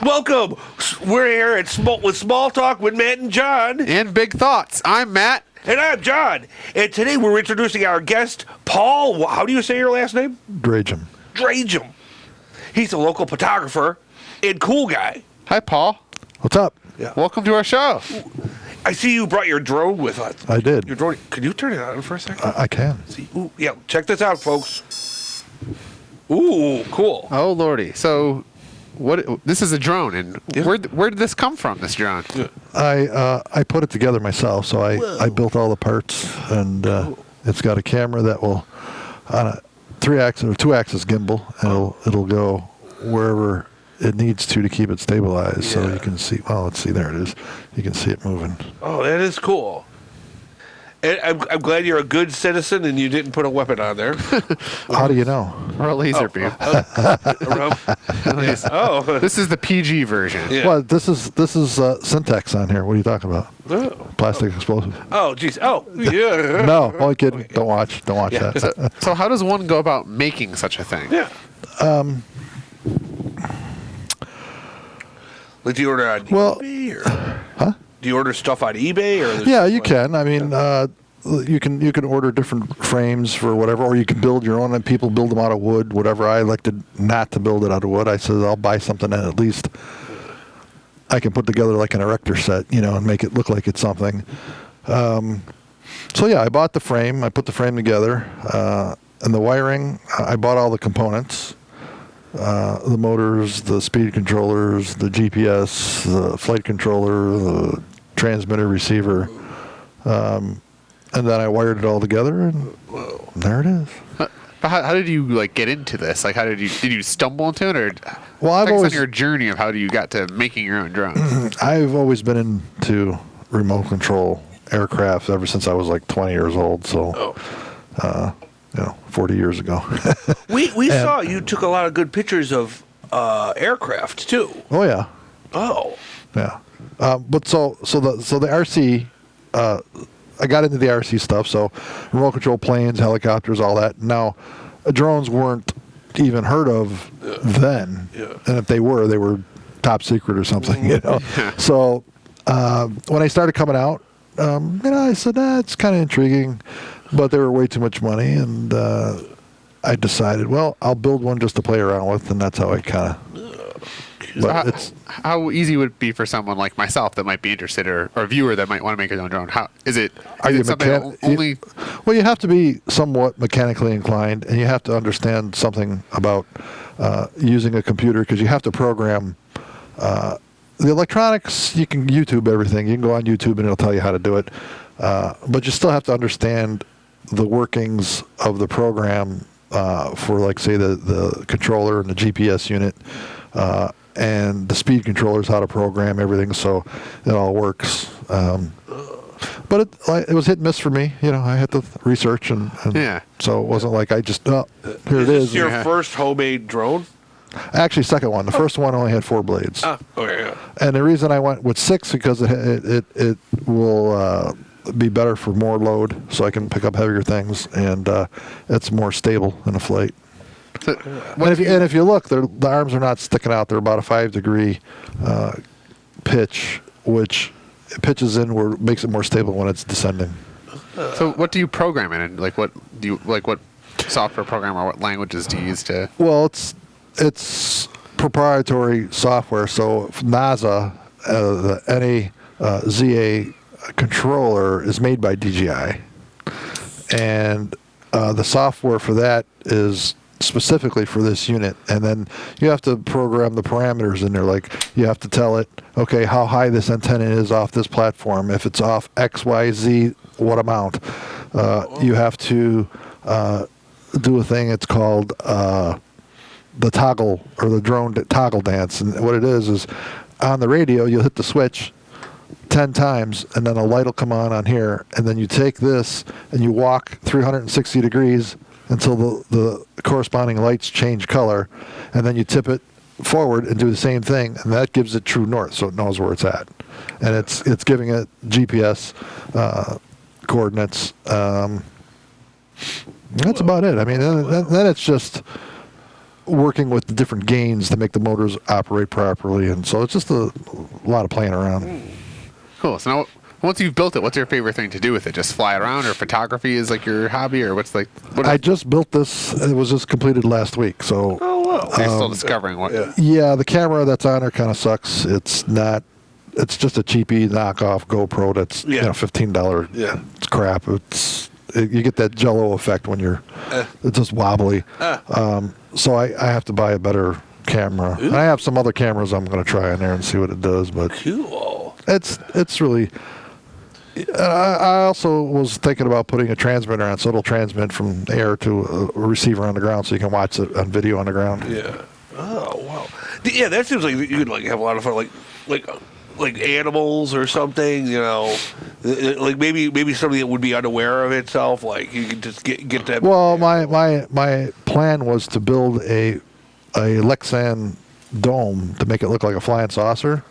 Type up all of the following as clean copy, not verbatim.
Welcome. We're here at with Small Talk with Matt and John. And Big Thoughts. I'm Matt. And I'm John. And today we're introducing our guest, Paul. How do you say your last name? Drajem. Drajem. He's a local photographer and cool guy. Hi, Paul. What's up? Yeah. Welcome to our show. I see you brought your drone with us. I did. Your drone. Can you turn it on for a second? I can. See. Ooh, yeah. Check this out, folks. Ooh, cool. Oh, Lordy. So, this is a drone, and where did this come from, this drone? Yeah. I put it together myself, so I built all the parts, and it's got a camera that will on a 3-axis or 2-axis gimbal, and it'll go wherever it needs to keep it stabilized. Yeah. So you can see. Well, let's see. There it is. You can see it moving. Oh, that is cool. And I'm glad you're a good citizen and you didn't put a weapon on there. How do you know? Or a laser beam. This is the PG version. Yeah. Well, this is syntax on here. What are you talking about? Oh. Plastic explosive. Oh, geez. Oh, yeah. No, only kidding. Okay. Don't watch Yeah. that. So how does one go about making such a thing? Yeah. Like, do you order on eBay or? Huh? Do you order stuff on eBay or? Yeah, you can. I mean, you can order different frames for whatever, or you can build your own. And people build them out of wood, whatever. I elected not to build it out of wood. I said I'll buy something that at least I can put together like an erector set, and make it look like it's something. So yeah, I bought the frame. I put the frame together, and the wiring. I bought all the components. The motors, the speed controllers, the GPS, the flight controller, the transmitter receiver, and then I wired it all together, and there it is. But how did you get into this? Like, did you stumble into it, or Well, I've always on your journey of how you got to making your own drones? I've always been into remote control aircraft ever since I was like 20 years old. So, 40 years ago. We saw you took a lot of good pictures of aircraft too. Oh yeah. Oh. Yeah. But so the RC, I got into the RC stuff. So remote control planes, helicopters, all that. Now, drones weren't even heard of then, and if they were top secret or something. So when I started coming out, I said, it's kind of intriguing, but they were way too much money, and I decided, well, I'll build one just to play around with, and that's how I kind of. How easy would it be for someone like myself that might be interested, or a viewer that might want to make his own drone? How is it? Only? Well, you have to be somewhat mechanically inclined, and you have to understand something about using a computer, because you have to program. The electronics, you can YouTube everything. You can go on YouTube and it'll tell you how to do it. But you still have to understand the workings of the program for, like, say, the controller and the GPS unit, and the speed controllers, how to program everything so it all works. But it was hit and miss for me. I had to research, and so it wasn't like I just, here it is. Is this your first homemade drone? Actually, second one. The first one only had 4 blades. Okay, yeah. And the reason I went with 6 because it will be better for more load, so I can pick up heavier things, and it's more stable in a flight. So, and if you look, the arms are not sticking out. They're about a 5-degree pitch, which pitches in where makes it more stable when it's descending. So what do you program in? And what software program or what languages do you use to? Well, it's proprietary software. So NASA, the NAZA controller is made by DJI, and the software for that is specifically for this unit. And then you have to program the parameters in there. Like, you have to tell it, okay, how high this antenna is off this platform. If it's off X, Y, Z, what amount? You have to do a thing. It's called the toggle, or the drone toggle dance. And what it is on the radio, you'll hit the switch 10 times, and then a light will come on here, and then you take this and you walk 360 degrees until the corresponding lights change color, and then you tip it forward and do the same thing, and that gives it true north, so it knows where it's at, and it's giving it GPS coordinates. That's about it. I mean, then it's just working with the different gains to make the motors operate properly, and so it's just a lot of playing around. Cool. So now, once you've built it, what's your favorite thing to do with it? Just fly it around, or photography is like your hobby, or what's like? I just built this. It was just completed last week, so. Oh, wow. So you're still discovering what. Yeah, the camera that's on there kind of sucks. It's not. It's just a cheapy knockoff GoPro that's $15. Yeah. It's crap. You get that Jello effect when you're. It's just wobbly. So I have to buy a better camera. And I have some other cameras I'm going to try in there and see what it does. But Cool. it's really. I also was thinking about putting a transmitter on, so it'll transmit from air to a receiver on the ground, so you can watch it on video on the ground. Yeah. Oh, wow. Yeah, that seems like you could like have a lot of fun, like animals or something. You know, like maybe something that would be unaware of itself. Like you could just get that. Well, my plan was to build a Lexan dome to make it look like a flying saucer,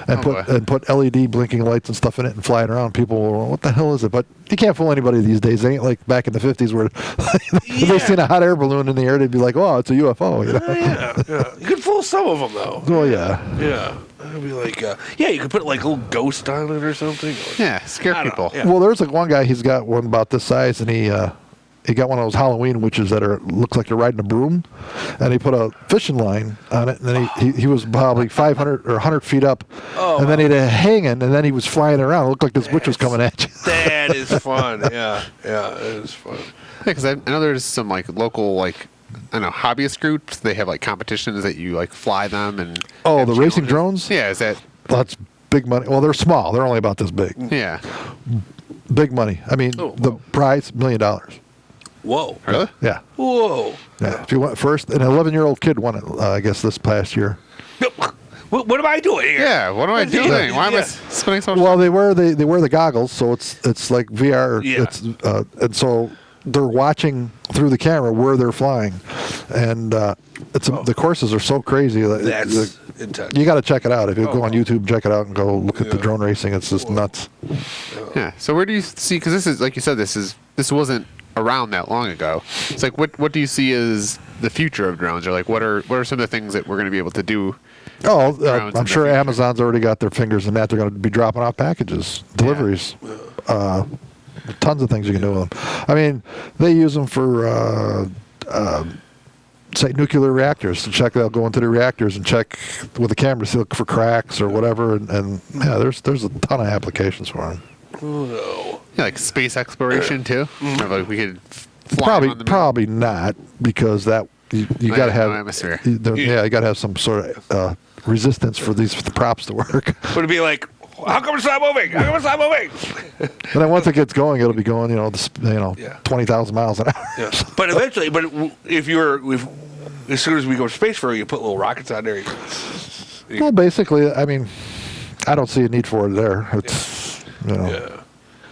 and put LED blinking lights and stuff in it and fly it around. People will, what the hell is it? But you can't fool anybody these days. They ain't like back in the 50s where if they seen a hot air balloon in the air, they'd be like, "Oh, it's a UFO." You know? Yeah. You could fool some of them though. Well, yeah. Yeah. It'd be like, you could put like a little ghost on it or something. Yeah, scare people. Yeah. Well, there's like one guy. He's got one about this size, and he got one of those Halloween witches that looks like they're riding a broom, and he put a fishing line on it, and then he was probably 500 or 100 feet up, and then he had it hanging, and then he was flying around. It looked like this witch was coming at you. That is fun. Yeah, it is fun. Yeah, because I know there's some like local like I don't know hobbyist groups. They have like competitions that you like fly them and. Oh, the have racing challenges. drones? Yeah, is that? That's big money. Well, they're small. They're only about this big. Yeah. Big money. I mean, the prize $1 million. Whoa. Really? Yeah. Whoa. Yeah. If you went first, an 11-year-old kid won it. I guess this past year. What am I doing here? Yeah. What am I doing? Why am I spending so much? Well, they wear the goggles, so it's like VR. Yeah. And so they're watching through the camera where they're flying, and the courses are so crazy. That's intense. You got to check it out. If you go on YouTube, check it out and go look at the drone racing. It's just nuts. Yeah. So where do you see? Because this is like you said, this wasn't around that long ago. It's like what do you see as the future of drones, or like what are some of the things that we're going to be able to do? Oh, I'm sure Amazon's already got their fingers in that. They're going to be dropping off packages, deliveries. Tons of things you can do with them. I mean, they use them for, say, nuclear reactors to check. They'll go into the reactors and check with the camera to look for cracks or whatever. And yeah, there's a ton of applications for them. Oh. Yeah, like space exploration too. Or like we could fly on the moon. Probably not, because that you got to have no atmosphere. you got to have some sort of resistance for the props to work. Would it be like, how come it's not moving? How come it's not moving? And then once it gets going, it'll be going, 20,000 miles an hour. Yeah. But eventually, as soon as we go to space for it, you put little rockets on there. Well, basically, I mean, I don't see a need for it there. It's, Yeah.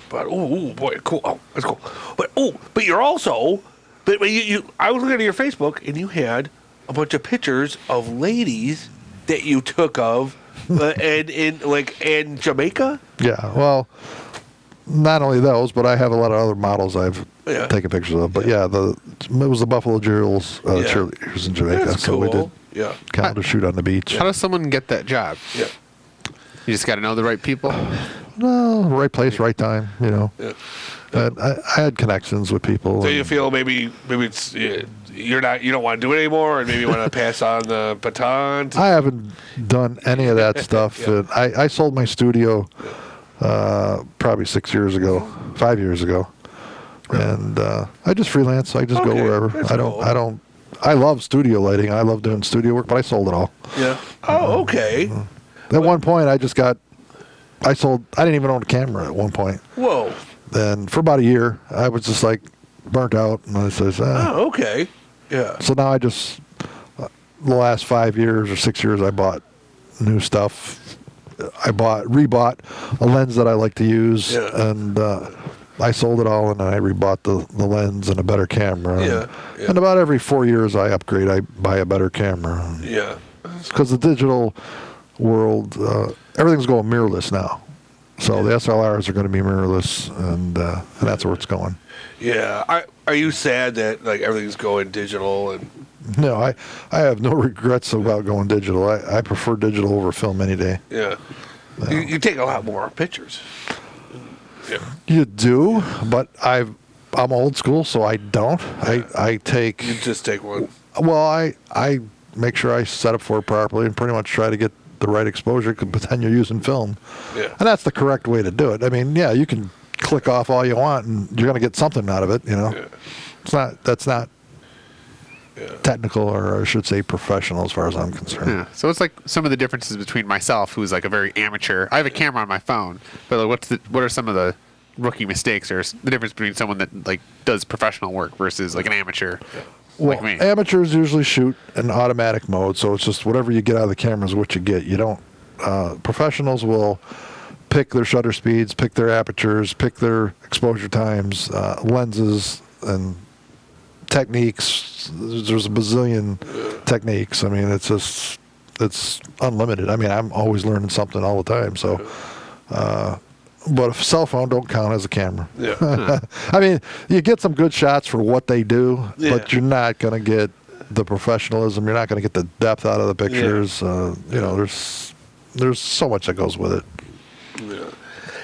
But oh boy, cool. Oh, that's cool. But you're also, I was looking at your Facebook and you had a bunch of pictures of ladies that you took of, in Jamaica. Yeah. Well, not only those, but I have a lot of other models I've taken pictures of. But it was the Buffalo Girls cheerleaders in Jamaica, That's so cool. we did calendar shoot on the beach. How does someone get that job? Yeah. You just got to know the right people. No, right place, right time. Yeah. And I had connections with people. So you feel maybe it's you don't want to do it anymore, and maybe you want to pass on the baton. I haven't done any of that stuff. Yeah. And I sold my studio probably 5 years ago, and I just freelance. I just go wherever. That's cool. I love studio lighting. I love doing studio work, but I sold it all. Yeah. Oh, okay. At one point, I didn't even own a camera at one point. Whoa. And for about a year, I was just like burnt out, and I says, Oh, okay. Yeah. So now I just, the last 5 years or 6 years, I bought new stuff. I rebought a lens that I like to use, and I sold it all, and I rebought the lens and a better camera. Yeah. And about every 4 years, I upgrade. I buy a better camera. Yeah. Because the digital world, everything's going mirrorless now. So the SLRs are going to be mirrorless, and that's where it's going. Yeah. Are you sad that like everything's going digital and? No, I have no regrets about going digital. I prefer digital over film any day. Yeah. You take a lot more pictures. Yeah. You do, but I'm old school, so I don't. I take. You just take one. Well, I make sure I set up for it properly and pretty much try to get the right exposure. But then you're using film, Yeah. and that's the correct way to do it. I mean, yeah, you can click off all you want, and you're going to get something out of it. You know, Yeah. That's not technical, or I should say professional, as far as I'm concerned. Yeah. So it's like some of the differences between myself, who's like a very amateur. I have a camera on my phone, but like, what are some of the rookie mistakes, or the difference between someone that like does professional work versus like an amateur like me? Amateurs usually shoot in automatic mode, so it's just whatever you get out of the camera is what you get. You don't. Professionals will pick their shutter speeds, pick their apertures, pick their exposure times, lenses, and techniques. There's a bazillion techniques. I mean, it's unlimited. I mean, I'm always learning something all the time. So, but a cell phone don't count as a camera. Yeah. I mean, you get some good shots for what they do, Yeah. but you're not going to get the professionalism. You're not going to get the depth out of the pictures. You know, there's so much that goes with it.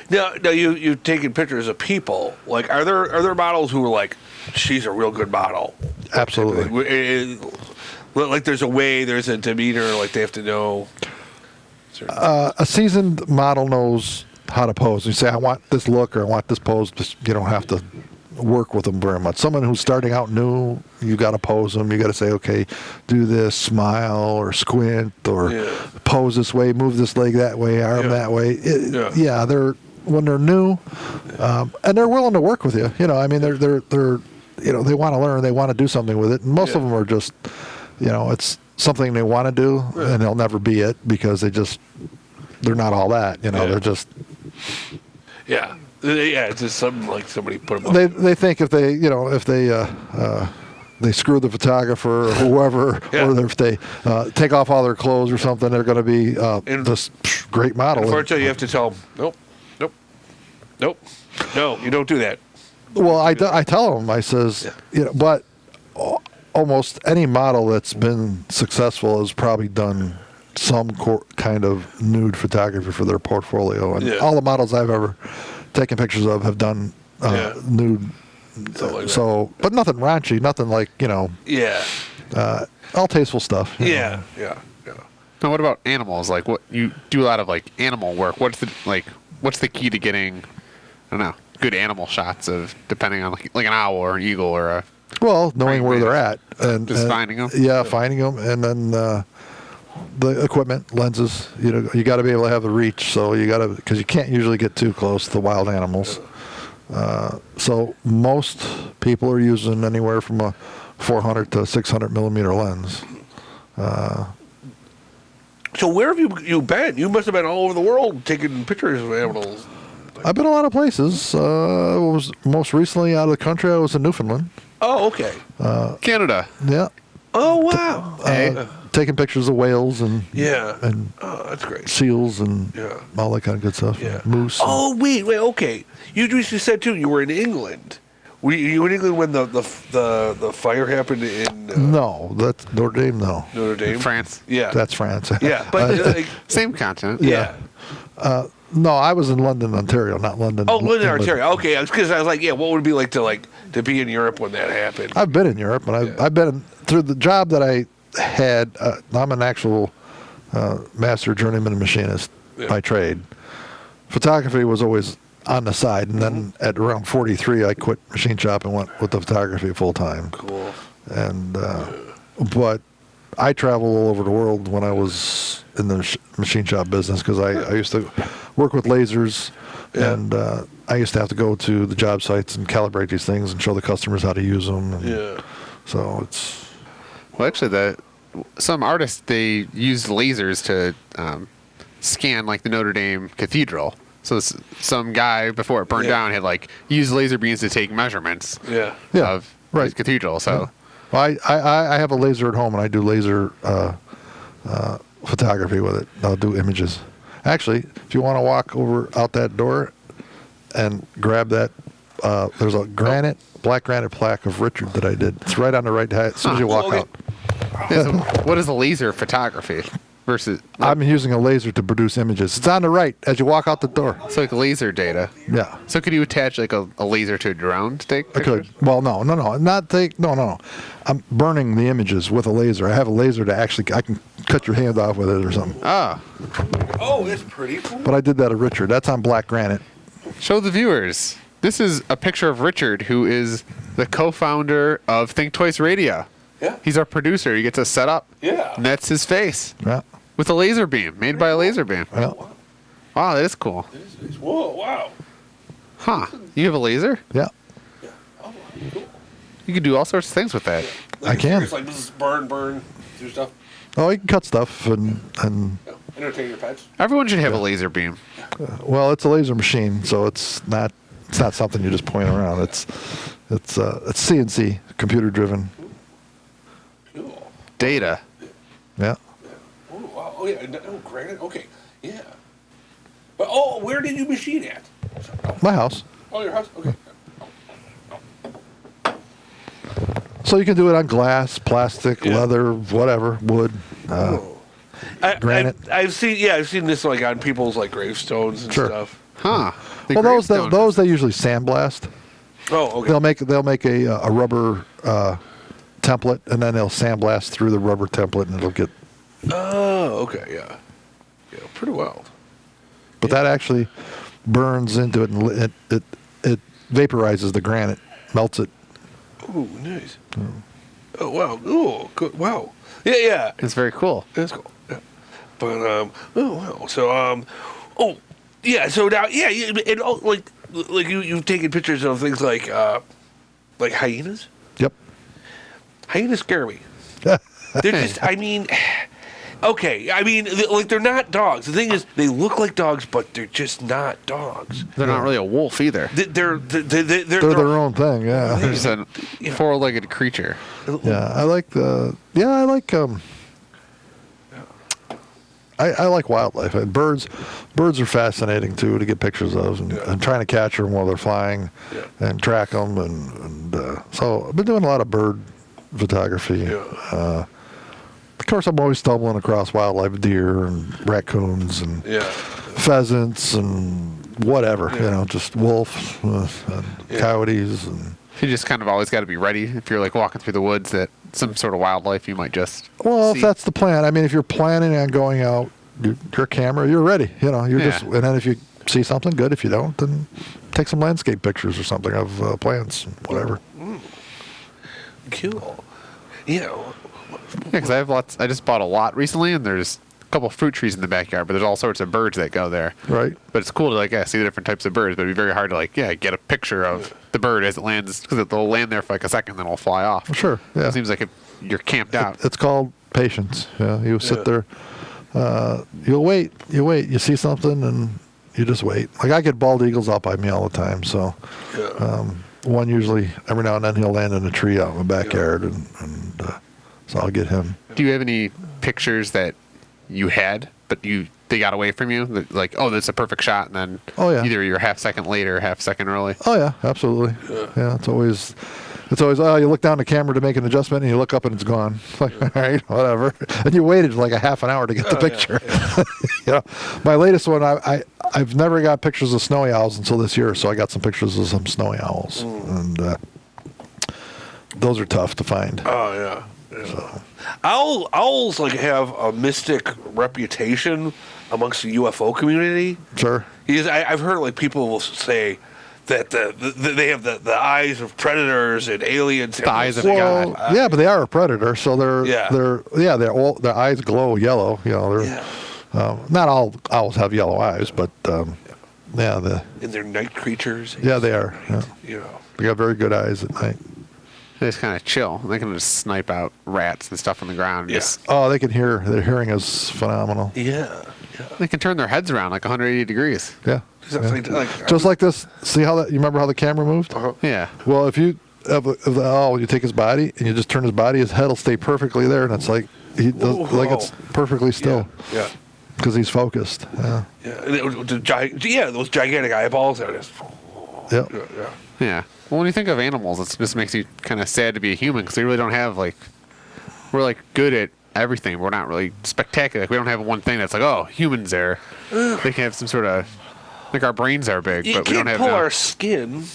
Yeah. Now you've taken pictures of people. Like, are there models who are like, she's a real good model? Absolutely. Like there's a demeanor, like they have to know. A seasoned model knows how to pose. You say, I want this look or I want this pose. Just, you don't have to work with them very much. Someone who's starting out new, you got to pose them. You got to say, okay, do this, smile or squint or pose this way, move this leg that way, arm that way. When they're new, and they're willing to work with you. You know, I mean, they're you know, they want to learn, they want to do something with it. And most of them are just, you know, it's something they want to do, and they'll never be it because they're not all that. You know, they're just. Yeah. It's just something like somebody put them. They think if they screw the photographer or whoever, or if they take off all their clothes or something, they're going to be this great model. Unfortunately, you have to tell them, nope, no, you don't do that. Well, I tell them, I says, you know, but almost any model that's been successful has probably done some kind of nude photography for their portfolio, and all the models I've ever taken pictures of have done nude. So, but nothing raunchy, nothing like, you know. Yeah. All tasteful stuff. Yeah. Now, what about animals? Like, what you do a lot of like animal work. What's the key to getting, I don't know, good animal shots of, depending on like an owl or an eagle or a. Well, knowing where they're at and just finding them. Yeah, finding them, and then the equipment, lenses. You know, you got to be able to have the reach. So you got to, because you can't usually get too close to wild animals. So most people are using anywhere from a 400 to 600 millimeter lens. So where have you been? You must have been all over the world taking pictures of animals. I've been a lot of places. Was most recently out of the country. I was in Newfoundland. Oh, okay. Canada. Yeah. Oh, wow. Taking pictures of whales and and that's great. Seals and all that kind of good stuff. Yeah. Moose. Oh, wait, okay. You just said too you were in England. Were you in England when the fire happened in? No, that's Notre Dame. No, Notre Dame, France. Yeah, that's France. Yeah, but same continent. Yeah. No, I was in London, Ontario, not London. Oh, London, Ontario. Okay, because I was like, what would it be like to be in Europe when that happened? I've been in Europe, and I've been through the job that I had. I'm an actual master journeyman machinist by trade. Photography was always on the side, and then at around 43, I quit machine shop and went with the photography full time. Cool. And but I traveled all over the world when I was in the machine shop business, because I used to work with lasers, and I used to have to go to the job sites and calibrate these things and show the customers how to use them. And so it's. Well, actually, some artists, they use lasers to scan like the Notre Dame Cathedral. So some guy before it burned down had like used laser beams to take measurements of his cathedral. So well, I have a laser at home, and I do laser photography with it. I'll do images. Actually, if you want to walk over out that door and grab that, there's a black granite plaque of Richard that I did. It's right on the right as soon as you walk out. What is laser photography versus? I'm using a laser to produce images. It's on the right as you walk out the door. It's like laser data. Yeah. So could you attach like a laser to a drone to take I pictures? could. Well, no. No. I'm burning the images with a laser. I have a laser to I can cut your hand off with it or something. Ah, Oh, it's pretty cool. But I did that of Richard. That's on black granite. show the viewers. This is a picture of Richard, who is the co-founder of Think Twice Radio. Yeah. He's our producer. He gets us set up. Yeah. And that's his face Yeah. with a laser beam, made by a laser beam. Yeah. Wow, that is cool. Whoa, wow. Huh. You have a laser? Yeah. Oh, cool. You can do all sorts of things with that. I can. Like this is burn, do stuff. Oh, you can cut stuff and Yeah. Entertain your pets. Everyone should have a laser beam. well, it's a laser machine, so it's not something you just point around. It's CNC, computer driven. Cool. Data. Yeah. Oh, wow. Oh, yeah. Oh, granite. Okay. Yeah. But, where did you machine at? My house. Oh, your house? Okay. So you can do it on glass, plastic, Yeah. leather, whatever, wood. Granite. I've seen this like on people's like gravestones and Sure. stuff. Huh. The Well, gravestone. those they usually sandblast. Oh, okay. They'll make a rubber template, and then they'll sandblast through the rubber template, and it'll get. Oh, okay, yeah. Yeah, pretty wild. But that actually burns into it, and it vaporizes the granite, melts it. Ooh, nice. Oh, wow. Ooh, good. Wow. Yeah, yeah. It's very cool. That's cool. Yeah. But, oh, wow. So, oh, yeah, so now, yeah, and like you've taken pictures of things like hyenas? Yep. Hyenas scare me. They're just, I mean, okay, I mean, like they're not dogs. The thing is, they look like dogs, but they're just not dogs. They're not really a wolf either. They're They're their own thing. Yeah. They're just a four-legged creature. Yeah, I like I like wildlife. And birds are fascinating too to get pictures of, and trying to catch them while they're flying, and track them, and so I've been doing a lot of bird photography. Yeah. Of course, I'm always stumbling across wildlife, deer and raccoons and pheasants and whatever, just wolves and coyotes and. You just kind of always got to be ready if you're like walking through the woods that some sort of wildlife you might just Well, see. if that's the plan. I mean, if you're planning on going out, your camera, you're ready. You're just, and then if you see something good, if you don't, then take some landscape pictures or something of plants, whatever. Cool. Yeah. because I have lots. I just bought a lot recently, and there's a couple of fruit trees in the backyard, but there's all sorts of birds that go there. Right. But it's cool to see the different types of birds. But it'd be very hard to get a picture of the bird as it lands, because they'll land there for like a second, then it'll fly off. Sure. Yeah. It seems like you're camped out. It's called patience. Yeah. You sit there. You'll wait. You see something, and you just wait. Like I get bald eagles out by me all the time. So one usually every now and then he'll land in a tree out in the backyard, and so I'll get him. Do you have any pictures that you had, but they got away from you? Like, oh, that's a perfect shot, and then either you're half second late or half second early. Oh yeah, absolutely. Yeah, it's always. You look down the camera to make an adjustment, and you look up and it's gone. It's like, all right, whatever. And you waited like a half an hour to get the picture. Yeah. My latest one, I've never got pictures of snowy owls until this year, so I got some pictures of some snowy owls, and those are tough to find. Oh yeah. So. Owls have a mystic reputation amongst the UFO community. Sure. I've heard people will say that they have the eyes of predators and aliens. The eyes of God. Yeah, but they are a predator, so their eyes glow yellow. Not all owls have yellow eyes, but and they're night creatures. Yeah, they are. Yeah. They got very good eyes at night. They just kind of chill. They can just snipe out rats and stuff on the ground. Yeah. They can hear. Their hearing is phenomenal. Yeah. They can turn their heads around like 180 degrees. Yeah. Just like this. See how you remember how the camera moved? Uh-huh. Yeah. Well, if the owl, you take his body and you just turn his body, his head will stay perfectly there, and it's like it's perfectly still. Yeah. because he's focused. Yeah. Yeah, and those gigantic eyeballs. That is. Yep. Yeah. Yeah. Well, when you think of animals, it just makes you kind of sad to be a human because they really don't have we're like good at everything. We're not really spectacular. Like, we don't have one thing that's like, oh, humans are. They can have some sort of like our brains are big, You but we don't can't have pull our skin.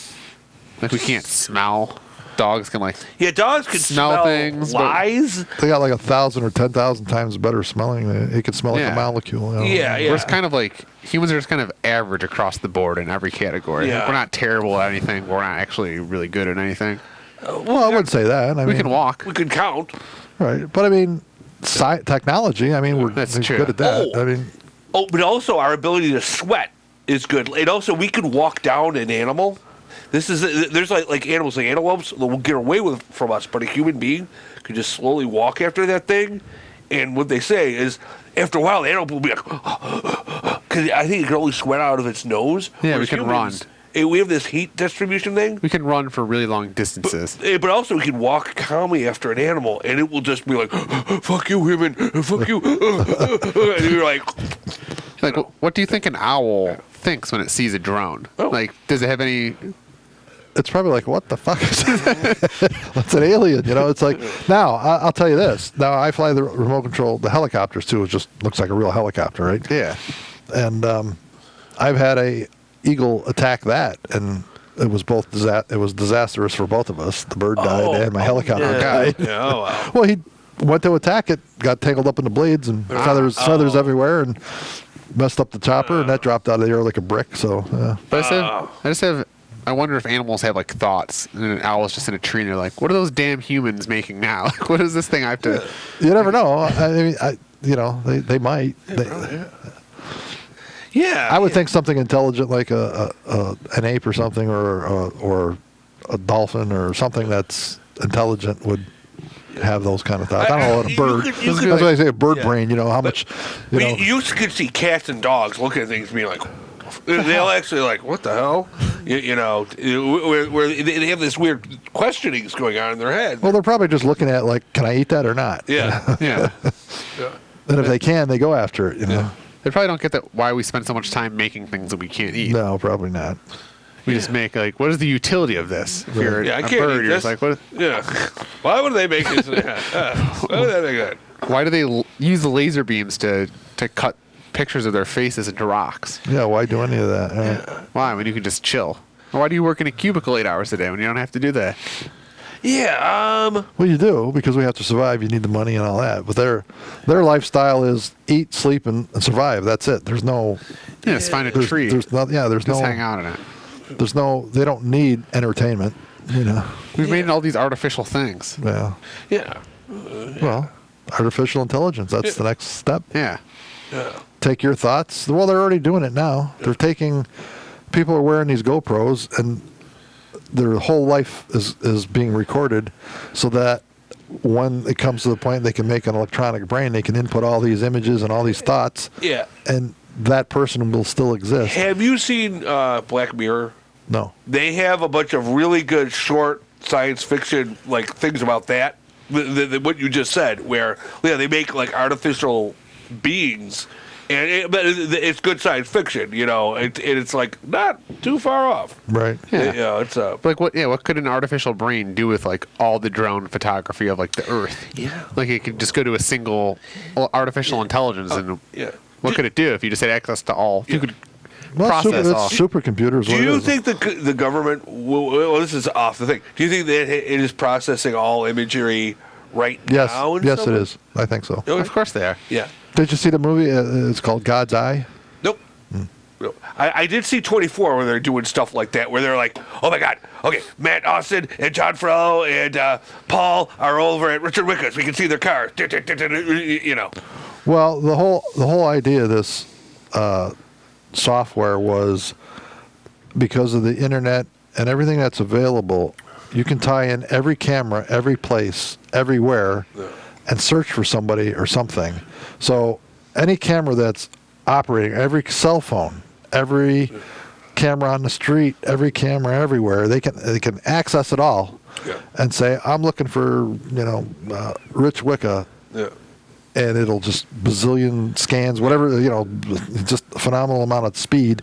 like we can't smell. Dogs can like Yeah, dogs can smell things, but- lies. They got like 1,000 or 10,000 times better smelling. It can smell like Yeah. a molecule. You know? Yeah, yeah. We're just kind of like humans are just kind of average across the board in every category. Yeah. We're not terrible at anything. We're not actually really good at anything. Well, I wouldn't say that. I We mean, can walk. We can count. right? But I mean, technology. I mean, we're That's true. good at that. Oh. I mean, Oh, but also our ability to sweat is good. And also, we can walk down an animal. There's like animals like antelopes that will get away with from us, but a human being could just slowly walk after that thing. And what they say is, after a while, the antelope will be like, because I think it can only sweat out of its nose. Yeah, we whereas can humans, we have this heat distribution thing. We can run for really long distances. But also, we can walk calmly after an animal, and it will just be like, "Fuck you, women! Fuck you!" And you're like, Like, what do you think an owl thinks when it sees a drone? Oh. Like, does it have any? it's probably like, what the fuck is that? What's an alien? You know, it's like, now, I'll tell you this. Now, I fly the remote control, the helicopters, too. It just looks like a real helicopter, right? Yeah. And I've had a eagle attack that, and it was it was disastrous for both of us. The bird died and my helicopter died. Yeah, oh, wow. Well, he went to attack it, got tangled up in the blades, and feathers everywhere, and messed up the chopper, and that dropped out of the air like a brick. So, But I wonder if animals have like thoughts, and an owl's just in a tree, and they're like, "What are those damn humans making now? Like, what is this thing I have to?" you never know. I mean, they might. Yeah, I would think something intelligent like an ape or something, or a dolphin or something that's intelligent would have those kind of thoughts. I don't know what a bird. That's why I say a bird brain. You know how much. You could see cats and dogs looking at things and being like, they'll actually like, what the hell? Where they have this weird questionings going on in their head. Well, they're probably just looking at like, can I eat that or not? Yeah, Yeah. And if they can, they go after it. You know. They probably don't get that why we spend so much time making things that we can't eat. No, probably not. We just make like, what is the utility of this? If you're Yeah, I a can't bird, eat you're this. just like, what? Yeah. Why would they make this? Why would they make that? Why do they use the laser beams to cut pictures of their faces into rocks? Yeah, why do any of that? Why? When you can just chill. Why do you work in a cubicle 8 hours a day when you don't have to do that? Yeah. Well, you do, because we have to survive. You need the money and all that. But their lifestyle is eat, sleep, and survive. That's it. There's no. Yeah, just find a tree. There's no. Yeah, there's just no. hang out in it. There's no. They don't need entertainment. You know. We've made all these artificial things. Yeah. Yeah. Well, artificial intelligence. That's the next step. Yeah. Yeah. Take your thoughts. Well, they're already doing it now. They're taking. People are wearing these GoPros, and their whole life is being recorded, so that when it comes to the point they can make an electronic brain, they can input all these images and all these thoughts, Yeah. and that person will still exist. Have you seen Black Mirror? No. They have a bunch of really good short science fiction like things about that. What you just said, where they make like artificial beings, but it's good science fiction, and it's like not too far off. Right. Yeah. It's Like what? Yeah. What could an artificial brain do with like all the drone photography of like the Earth? Yeah. Like it could just go to a single artificial intelligence, and yeah. what could it do if you just had access to all? If you could Well, process all. supercomputers. Do you think the government will? Well, this is off the thing. Do you think that it is processing all imagery right Yes. now? in Yes, some it way? is. I think so. Okay. Of course they are. Yeah. Did you see the movie? It's called God's Eye. Nope. Nope. I did see 24 where they're doing stuff like that, where they're like, oh my God, okay, Matt Austin and John Farrell and Paul are over at Richard Wicca's. We can see their cars. Well, the whole idea of this software was because of the internet and everything that's available. You can tie in every camera, every place, everywhere, and search for somebody or something. So any camera that's operating, every cell phone, every camera on the street, every camera everywhere, they can access it all, and say, I'm looking for Rich Wicca. Yeah. and it'll just bazillion scans, whatever, just a phenomenal amount of speed,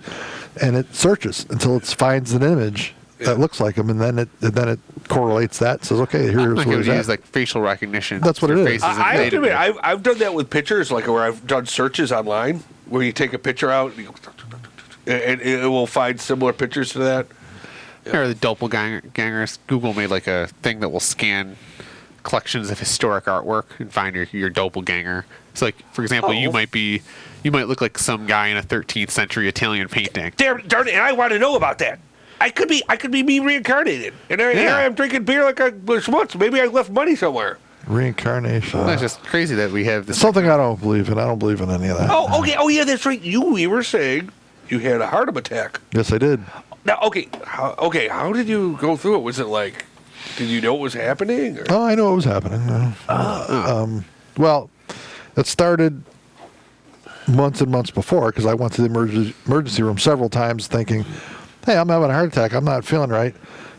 and it searches until it finds an image that looks like him, and then it correlates that and says, okay, here's Like where it he's would at. use like facial recognition. That's what it for is. faces in I have to admit, database. I've done that with pictures, like where I've done searches online, where you take a picture out and it will find similar pictures to that. Or the doppelgangers. Google made like a thing that will scan collections of historic artwork and find your doppelganger. So, like for example, you might look like some guy in a 13th century Italian painting. Darn it! And I want to know about that. I could be me reincarnated, and here I am drinking beer like a schmutz. Maybe I left money somewhere. Reincarnation. That's just crazy that we have this. Something I don't believe in. I don't believe in any of that. Oh, okay. Oh, yeah, that's right. We were saying you had a heart attack. Yes, I did. Now, okay, how did you go through it? Was it like, did you know what was happening? Or? Oh, I know what was happening. Well, it started months and months before because I went to the emergency room several times thinking, hey, I'm having a heart attack. I'm not feeling right.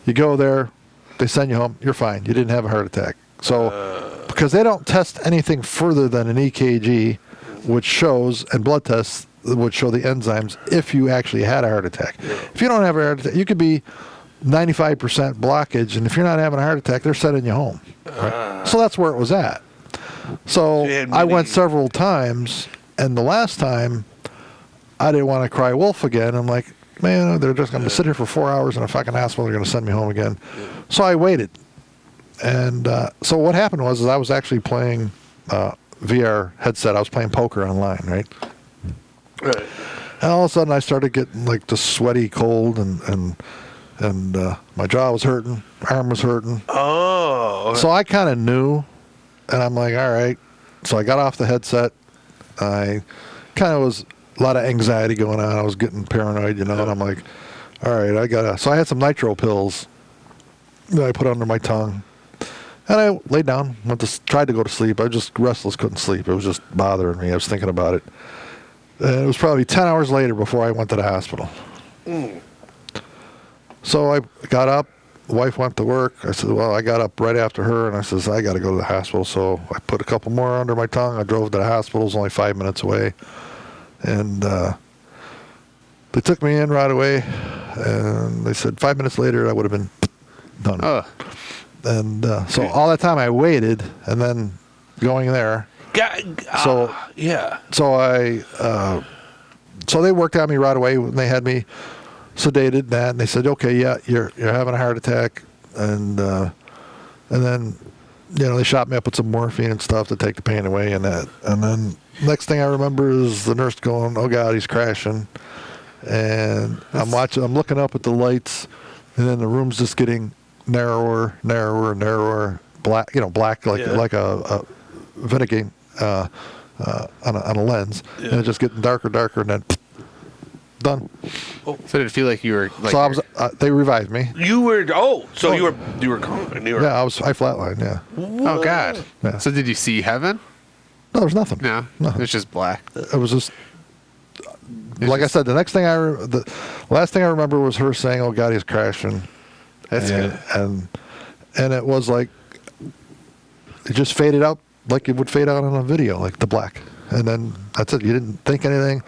You go there, they send you home. You're fine. You didn't have a heart attack. So because they don't test anything further than an EKG, which shows, and blood tests, which show the enzymes if you actually had a heart attack. If you don't have a heart attack, you could be 95% blockage, and if you're not having a heart attack, they're sending you home. Right? So that's where it was at. So I went several times, and the last time, I didn't want to cry wolf again. I'm like, man, they're just going to sit here for 4 hours in a fucking hospital. They're going to send me home again. So I waited. And so what happened was I was actually playing VR headset. I was playing poker online, right? Right. And all of a sudden, I started getting like the sweaty cold, and my jaw was hurting, arm was hurting. Oh. So I kind of knew, and I'm like, all right. So I got off the headset. I kind of was a lot of anxiety going on. I was getting paranoid, and I'm like, all right, So I had some nitro pills that I put under my tongue, and I laid down, tried to go to sleep. I was just restless, couldn't sleep. It was just bothering me. I was thinking about it. And it was probably 10 hours later before I went to the hospital. So I got up. The wife went to work. I said, well, I got up right after her, and I says, I got to go to the hospital. So I put a couple more under my tongue. I drove to the hospital. It was only 5 minutes away. And they took me in right away, and they said 5 minutes later I would have been done. And so all that time I waited, and then going there. So so they worked on me right away, and they had me sedated, and they said, okay, yeah, you're having a heart attack, and then they shot me up with some morphine and stuff to take the pain away, and then next thing I remember is the nurse going, oh God, he's crashing, and I'm looking up at the lights, and then the room's just getting narrower, black like a vinegar on a lens, and it's just getting darker, and then done. So did it feel like you were like? So I was. They revived me. You were. Oh, so you were gone. Yeah, I flatlined. Yeah. Oh God. Yeah. So did you see heaven? No, there was nothing. No, Nothing. it's just black. It was just. Like I said, the last thing I remember was her saying, "Oh God, he's crashing." That's good. And it was like it just faded out like it would fade out on a video, like the black. And then that's it. You didn't think anything.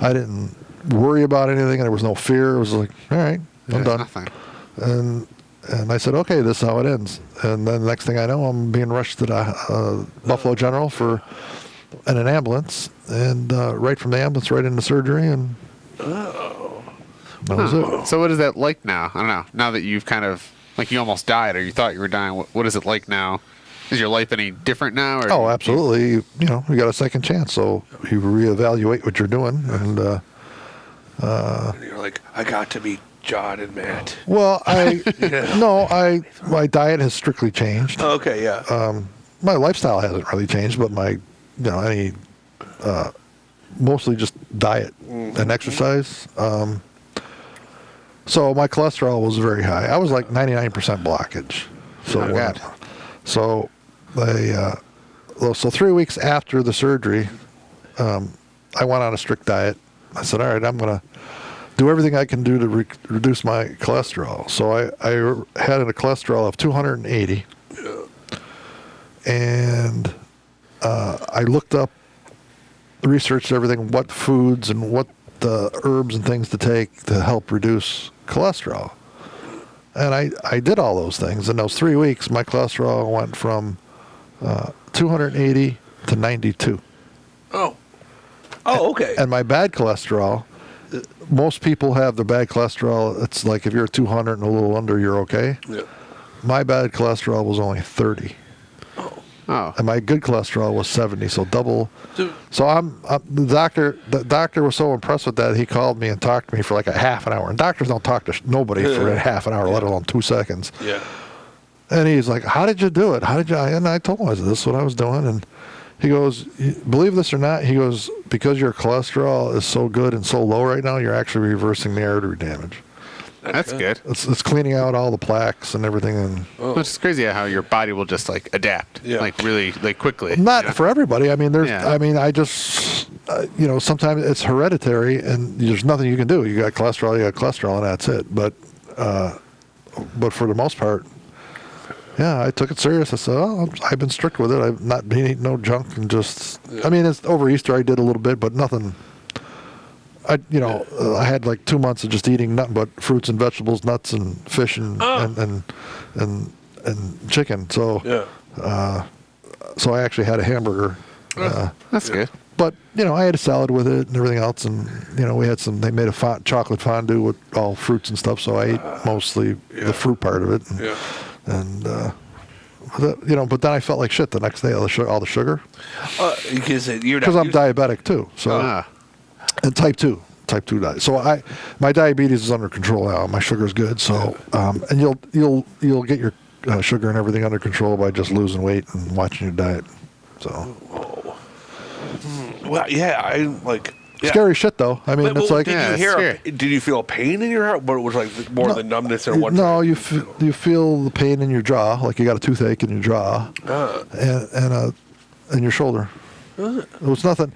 I didn't worry about anything. There was no fear. It was like, all right, I'm done. Nothing. And I said, okay, this is how it ends. And then the next thing I know, I'm being rushed to the Buffalo General in an ambulance, and right from the ambulance right into surgery, and that was it. So what is that like now? I don't know. Now that you've kind of like you almost died, or you thought you were dying, what is it like now? Is your life any different now? Or Oh, absolutely. You got a second chance, so you reevaluate what you're doing, and And you're like, I got to meet John and Matt. well, my diet has strictly changed. Okay, yeah. My lifestyle hasn't really changed, but my mostly just diet and exercise. So my cholesterol was very high. I was like 99% blockage. So so 3 weeks after the surgery, I went on a strict diet. I said, all right, I'm going to do everything I can do to reduce my cholesterol. So I had a cholesterol of 280. And I looked up, researched everything, what foods and what herbs and things to take to help reduce cholesterol. And I did all those things. In those 3 weeks, my cholesterol went from 280 to 92. Oh. Oh, okay. And my bad cholesterol, most people have the bad cholesterol. It's like if you're 200 and a little under, you're okay. Yeah. My bad cholesterol was only 30. Oh. And my good cholesterol was 70, so double. So- So the doctor was so impressed with that, he called me and talked to me for like a half an hour. And doctors don't talk to nobody for a half an hour, let alone 2 seconds. Yeah. And he's like, how did you do it? How did you? And I told him, I said, this is what I was doing. And he goes, believe this or not, he goes, because your cholesterol is so good and so low right now, you're actually reversing the artery damage. That's good. It's cleaning out all the plaques and everything. And Which is crazy how your body will just like adapt, Yeah. like really like quickly. not you know? for everybody. I mean, there's. Yeah. I mean, I just, sometimes it's hereditary, and there's nothing you can do. You got cholesterol, and that's it. But for the most part, yeah, I took it serious. I said, I've been strict with it. I've not been eating no junk and just. I mean, it's over Easter I did a little bit, but nothing. I had like 2 months of just eating nothing but fruits and vegetables, nuts and fish and chicken. So so I actually had a hamburger. That's good. But I had a salad with it and everything else, and we had some. They made a chocolate fondue with all fruits and stuff. So I ate mostly the fruit part of it. But then I felt like shit the next day. All the sugar. Because you're not. Because I'm diabetic too. So. And type 2 diet. So my diabetes is under control now. My sugar's good. So and you'll get your sugar and everything under control by just losing weight and watching your diet. So Well, yeah, I like. Yeah. scary shit though. I mean, it's like did you hear? scary. Did you feel a pain in your heart? But it was like more the numbness and what? no, you feel the pain in your jaw, like you got a toothache in your jaw, and your shoulder. It was nothing.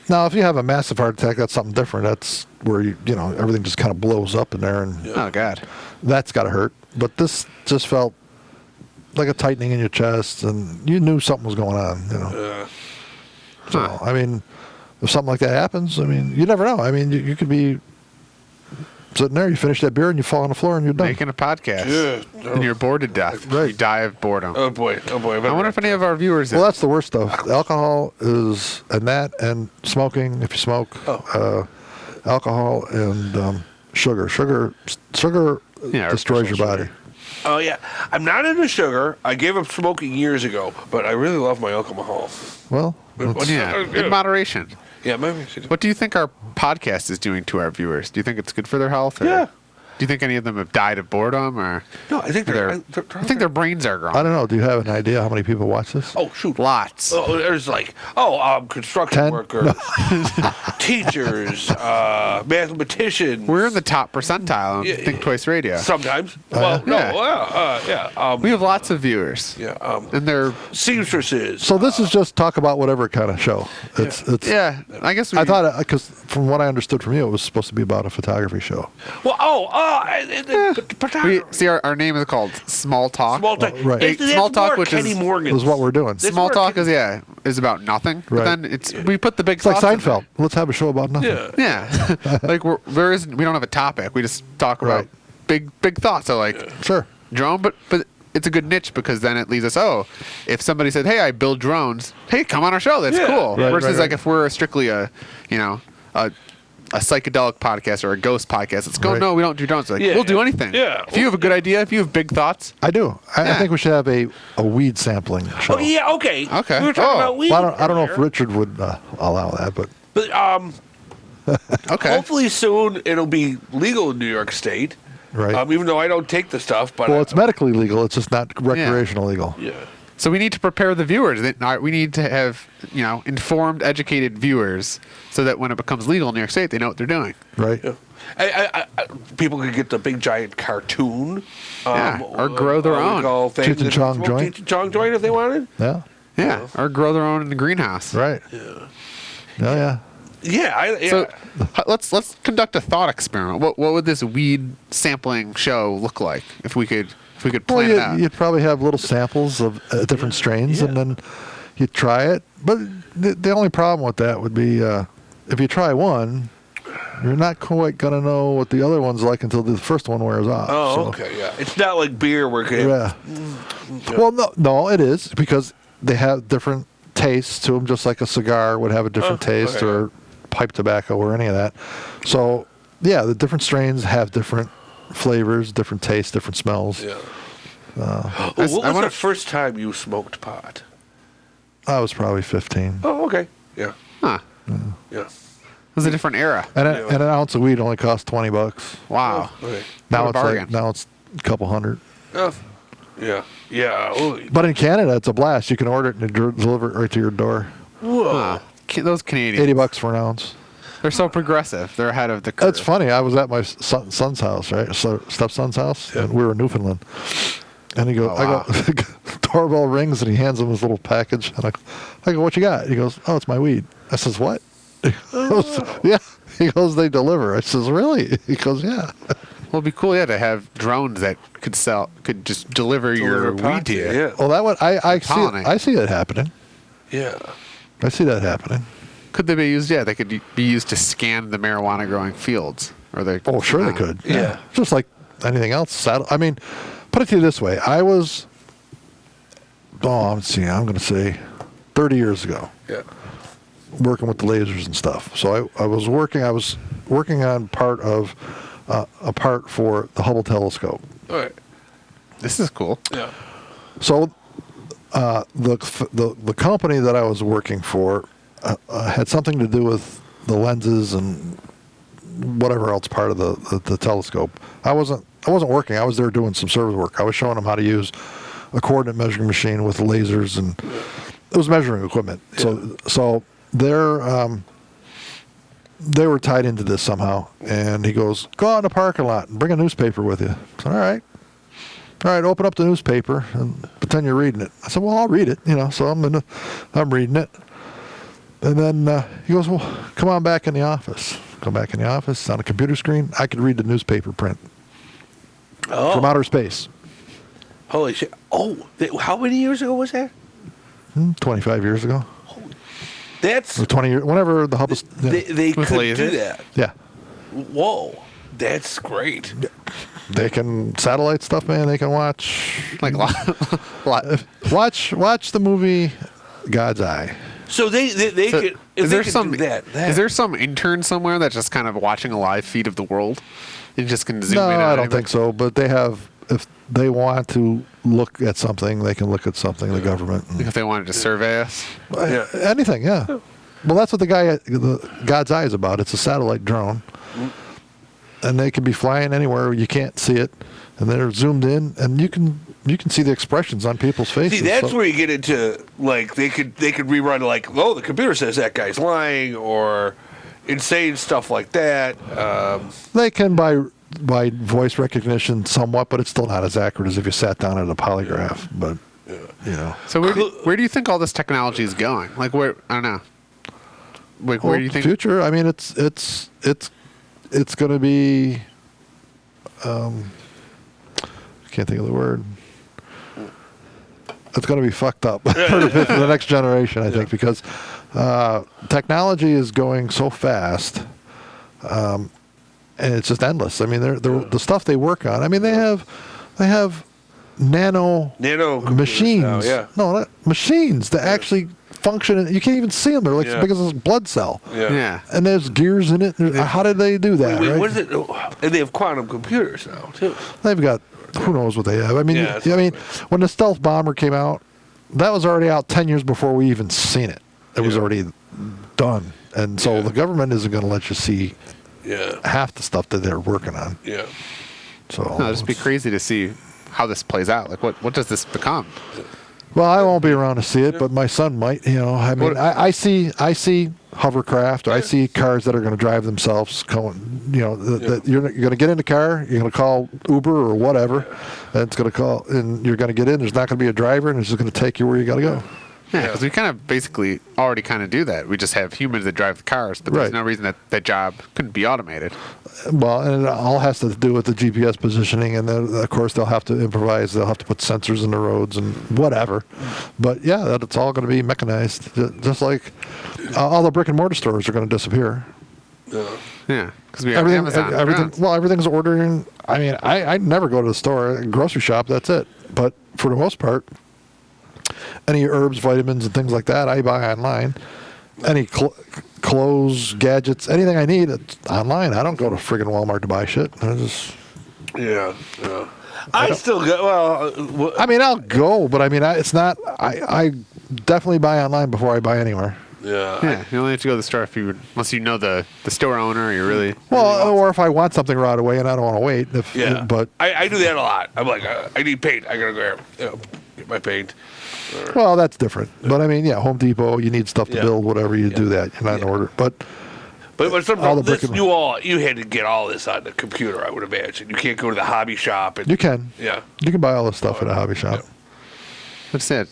Now, if you have a massive heart attack, that's something different. That's where everything just kind of blows up in there, and Oh God. that's got to hurt. But this just felt like a tightening in your chest, and you knew something was going on. So I mean, if something like that happens, I mean, you never know. I mean, you could be sitting there, you finish that beer, and you fall on the floor, and you're done. Making a podcast. Yeah. And you're bored to death. Right. You die of boredom. Oh boy. I wonder if any of our viewers. Well, that's the worst stuff. Alcohol is, and smoking, if you smoke, alcohol and sugar. Sugar Yeah, destroys your body. Oh yeah, I'm not into sugar. I gave up smoking years ago, but I really love my alcohol. Well, in moderation. Yeah, maybe. What do you think our podcast is doing to our viewers? Do you think it's good for their health? Or Yeah. Do you think any of them have died of boredom, or No, I think I think their brains are growing? I don't know. Do you have an idea how many people watch this? Oh shoot! Lots. Oh, there's like construction 10? workers, teachers, mathematicians. We're in the top percentile on Yeah, Think Twice Radio. Sometimes. Well, no, Yeah. We have lots of viewers. yeah. And they're Seamstresses. So this is just talk about whatever kind of show. It's. I guess I thought because from what I understood from you, it was supposed to be about a photography show. Well, we see our name is called Small Talk. Small talk. Right. It's Small talk, more which Kenny is- Morgan. Is what we're doing. This- Small where talk Ken- is about nothing. But Right. then we put the big It's like thoughts in Seinfeld. Let's have a show about nothing. Yeah. there. Yeah. Like we don't have a topic. We just talk about Right. big thoughts. So like Sure. drone, but it's a good niche because then it leads us. Oh, if somebody said, "Hey, I build drones," hey, come on our show. That's Yeah. cool. Right, Versus right, like right. if we're strictly a psychedelic podcast or a ghost podcast. Let's go. Right. No, we don't do drones. Like Yeah, we'll do yeah. anything. Yeah. If you have a good idea, if you have big thoughts, I do. I Yeah. think we should have a weed sampling show. Oh yeah. Okay. Okay. We were talking Oh. about weed. Well, I don't know if earlier. Richard would allow that, but But okay. hopefully soon it'll be legal in New York State. right. Even though I don't take the stuff, but Well, it's medically legal. It's just not recreational legal. yeah. So we need to prepare the viewers. We need to have informed, educated viewers, so that when it becomes legal in New York State, they know what they're doing. Right. Yeah. I, people could get the big giant cartoon. Or grow their own. Cheech and Chong joint. Cheech and Chong joint if they wanted. Yeah. Yeah. Or grow their own in the greenhouse. Right. Yeah. Oh yeah. Yeah. So let's conduct a thought experiment. What would this weed sampling show look like if we could Well, plan it out? you'd probably have little samples of different strains, Yeah. and then you try it. But the only problem with that would be if you try one, you're not quite going to know what the other one's like until the first one wears off. Oh, So, okay, yeah. It's not like beer where it Yeah. Well, no, it is because they have different tastes to them, just like a cigar would have a different taste okay. or pipe tobacco or any of that. So, yeah, the different strains have different flavors, different tastes, different smells. Yeah. I What was wonder- the first time you smoked pot? I was probably 15. Oh, okay. Yeah. Huh. Yeah. It was a different era. And an ounce of weed only cost $20. Wow. Okay. Now What a it's bargain. now it's a couple hundred. Oh, yeah. Yeah. Oh, But in Canada, it's a blast. You can order it and deliver it right to your door. whoa. Huh. Those Canadians. $80 for an ounce. They're so progressive. They're ahead of the curve. That's funny. I was at my son's house, right? Stepson's house, and we were in Newfoundland. And he goes, Oh, wow. I go, doorbell rings, and he hands him his little package. And I go, what you got? He goes, oh, it's my weed. I says, what? He goes, yeah. He goes, they deliver. I says, really? He goes, yeah. Well, it'd be cool, yeah, to have drones that could just deliver your pot weed to you. Yeah. Well, that one, Pollinate. I see that happening. Yeah. I see that happening. Could they be used? Yeah, they could be used to scan the marijuana growing fields. Or they? Oh, sure they could. Yeah. Just like anything else. I mean, put it to you this way. I'm going to say 30 years ago, Yeah. working with the lasers and stuff. So I was working on part of a part for the Hubble telescope. All right. This is cool. Yeah. So the company that I was working for had something to do with the lenses and whatever else part of the telescope. I wasn't working. I was there doing some service work. I was showing them how to use a coordinate measuring machine with lasers, and it was measuring equipment. So they were tied into this somehow. And he goes, go out in the parking lot and bring a newspaper with you. I said, all right, open up the newspaper and pretend you're reading it. I said, well, I'll read it, So I'm reading it. And then he goes, well, come on back in the office. Come back in the office on a computer screen. I could read the newspaper print Oh. from outer space. Holy shit. Oh, how many years ago was that? 25 years ago, That's or 20 years, whenever the Hubble. they With could lasers? do that. Yeah, Whoa, that's great. they can satellite stuff, man. They can watch Like watch the movie God's Eye. So they So could. If is they there could some do that, is there some intern somewhere that's just kind of watching a live feed of the world and just can zoom No, in? I don't think so. But they have, if they want to look at something, they can look at something. The government, and, If they wanted to survey us, Yeah. anything, yeah. Well, that's what the God's Eye is about. It's a satellite drone, and they can be flying anywhere. You can't see it, and they're zoomed in, and you can see the expressions on people's faces. See, that's So- where you get into like they could rerun like, oh, the computer says that guy's lying or insane stuff like that. They can by voice recognition somewhat, but it's still not as accurate as if you sat down at a polygraph. But so where do you think all this technology is going? Like where? I don't know. Like where do you think? future? I mean, it's going to be. Can't think of the word. It's going to be fucked up for the next generation, I think, because technology is going so fast, and it's just endless. I mean, the stuff they work on. I mean, they have nano machines. now, yeah. No, not machines that actually function. And you can't even see them. They're like Yeah. as big as a blood cell. Yeah. And there's gears in it. How did they do that? Wait, right? what is it? And they have quantum computers now too. They've got who knows what they have. I mean, Yeah, I mean, when the stealth bomber came out, that was already out 10 years before we even seen it. It was Yeah. already done, and so Yeah. the government isn't going to let you see Yeah. half the stuff that they're working on. Yeah. So No, it'd just be crazy to see how this plays out. Like what does this become? Well, I won't be around to see it, but my son might. I mean, What- I see hovercraft, or I see cars that are going to drive themselves. Going, that you're going to get in the car, you're going to call Uber or whatever, and it's going to call, and you're going to get in. There's not going to be a driver, and it's just going to take you where you got to go. Yeah, because we kind of basically already kind of do that. We just have humans that drive the cars, but there's Right. no reason that that job couldn't be automated. Well, and it all has to do with the GPS positioning, and then of course they'll have to improvise. They'll have to put sensors in the roads and whatever. But yeah, that it's all going to be mechanized, just like all the brick and mortar stores are going to disappear. Yeah, because we have Amazon. Everything's ordering. I mean, I never go to the store, grocery shop. That's it. But for the most part, any herbs, vitamins, and things like that, I buy online. Any clothes, gadgets, anything I need, it's online. I don't go to friggin' Walmart to buy shit. I just. Yeah. I still go. Well, I mean, I'll go, but I mean, it's not. I definitely buy online before I buy anywhere. Yeah, you only have to go to the store unless you know the store owner. Or you really Or if I want something right away and I don't want to wait. But I do that a lot. I'm like, I need paint. I gotta go here, get my paint. well, that's different. But I mean, yeah, Home Depot. You need stuff to build, whatever you do that. You're not in order, but. But some all the this, brick and- you had to get all this on the computer, I would imagine. You can't go to the hobby shop. And, You can. Yeah. You can buy all this stuff at a hobby shop. What's that?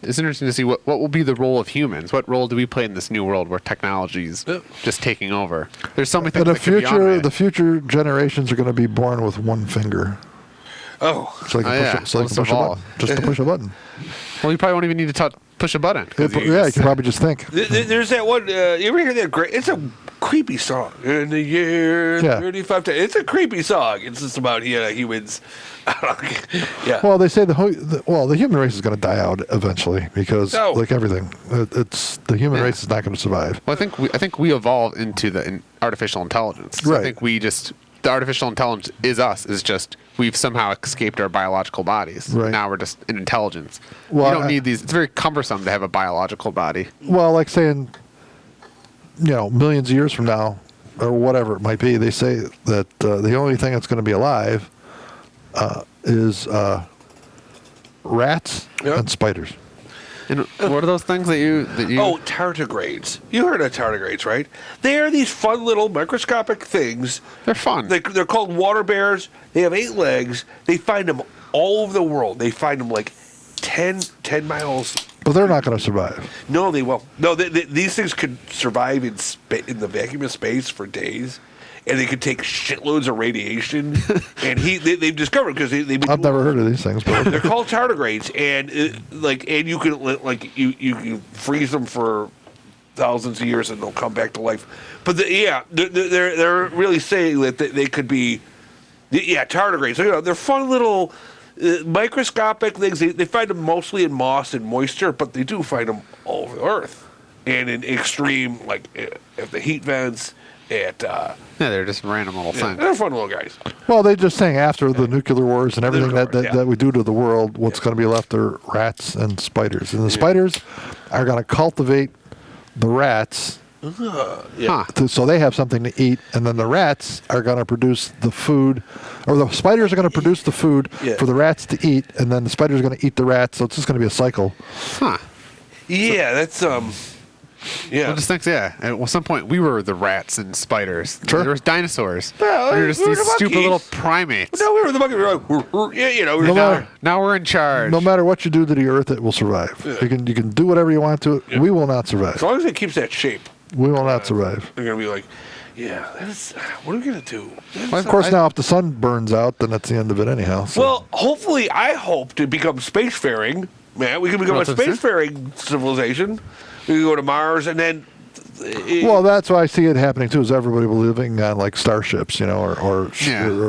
It's interesting to see what will be the role of humans. What role do we play in this new world where technology's just taking over? There's so many things In that could be automated. the future generations are going to be born with one finger. Oh. So they can push, so they can Most push of a all. button. Just to push a button. Well, you probably won't even need to push a button. 'cause You can probably just think. There's that one. You ever hear that great? It's a creepy song. In the year 35. It's a creepy song. It's just about humans. Yeah. Well, they say the human race is going to die out eventually because, No. like everything, it's the human race is not going to survive. Well, I think we evolved into the artificial intelligence. So Right. I think the artificial intelligence is us. Is just we've somehow escaped our biological bodies. Right. Now we're just an intelligence. Well, you don't need these. It's very cumbersome to have a biological body. Well, like saying, millions of years from now, or whatever it might be, they say that the only thing that's going to be alive is rats and spiders. And what are those things that you? Oh, tardigrades. You heard of tardigrades, right? They are these fun little microscopic things. They're fun. They're called water bears. They have 8 legs. They find them all over the world. They find them like 10 miles. But they're not going to survive. No, they won't. No, these things could survive in the vacuum of space for days, and they could take shitloads of radiation and heat. They've discovered because they've been. I've never heard of these things, but They're called tardigrades, and you can you can freeze them for thousands of years, and they'll come back to life. But they're really saying that they could be, tardigrades. So, they're fun little microscopic things. They find them mostly in moss and moisture, but they do find them all over the earth, and in extreme at the heat vents. they're just random little things. They're fun little guys. well, they're just saying after the nuclear wars and everything Nuclear wars, that we do to the world, what's going to be left are rats and spiders, and the spiders are going to cultivate the rats. Huh. So they have something to eat, and then the rats are going to produce the food, or the spiders are going to produce the food for the rats to eat, and then the spiders are going to eat the rats. So it's just going to be a cycle. Huh. Yeah, that's Well, just thinks, at some point we were the rats and spiders. Sure. There was dinosaurs. Yeah, we were just we were these the stupid monkeys. little primates. No, we were the monkey. We were like, No matter- Now we're in charge. No matter what you do to the earth, it will survive. You can do whatever you want to it. We will not as survive. long as it keeps that shape, We will not survive. they're gonna be like, what are we gonna do? Well, of course, now if the sun burns out, then that's the end of it anyhow. So. Well, hopefully, I hope to become spacefaring. Man, we can become a That's what I'm spacefaring civilization. We can go to Mars, and then. Well, that's why I see it happening too. Is everybody living on like starships, or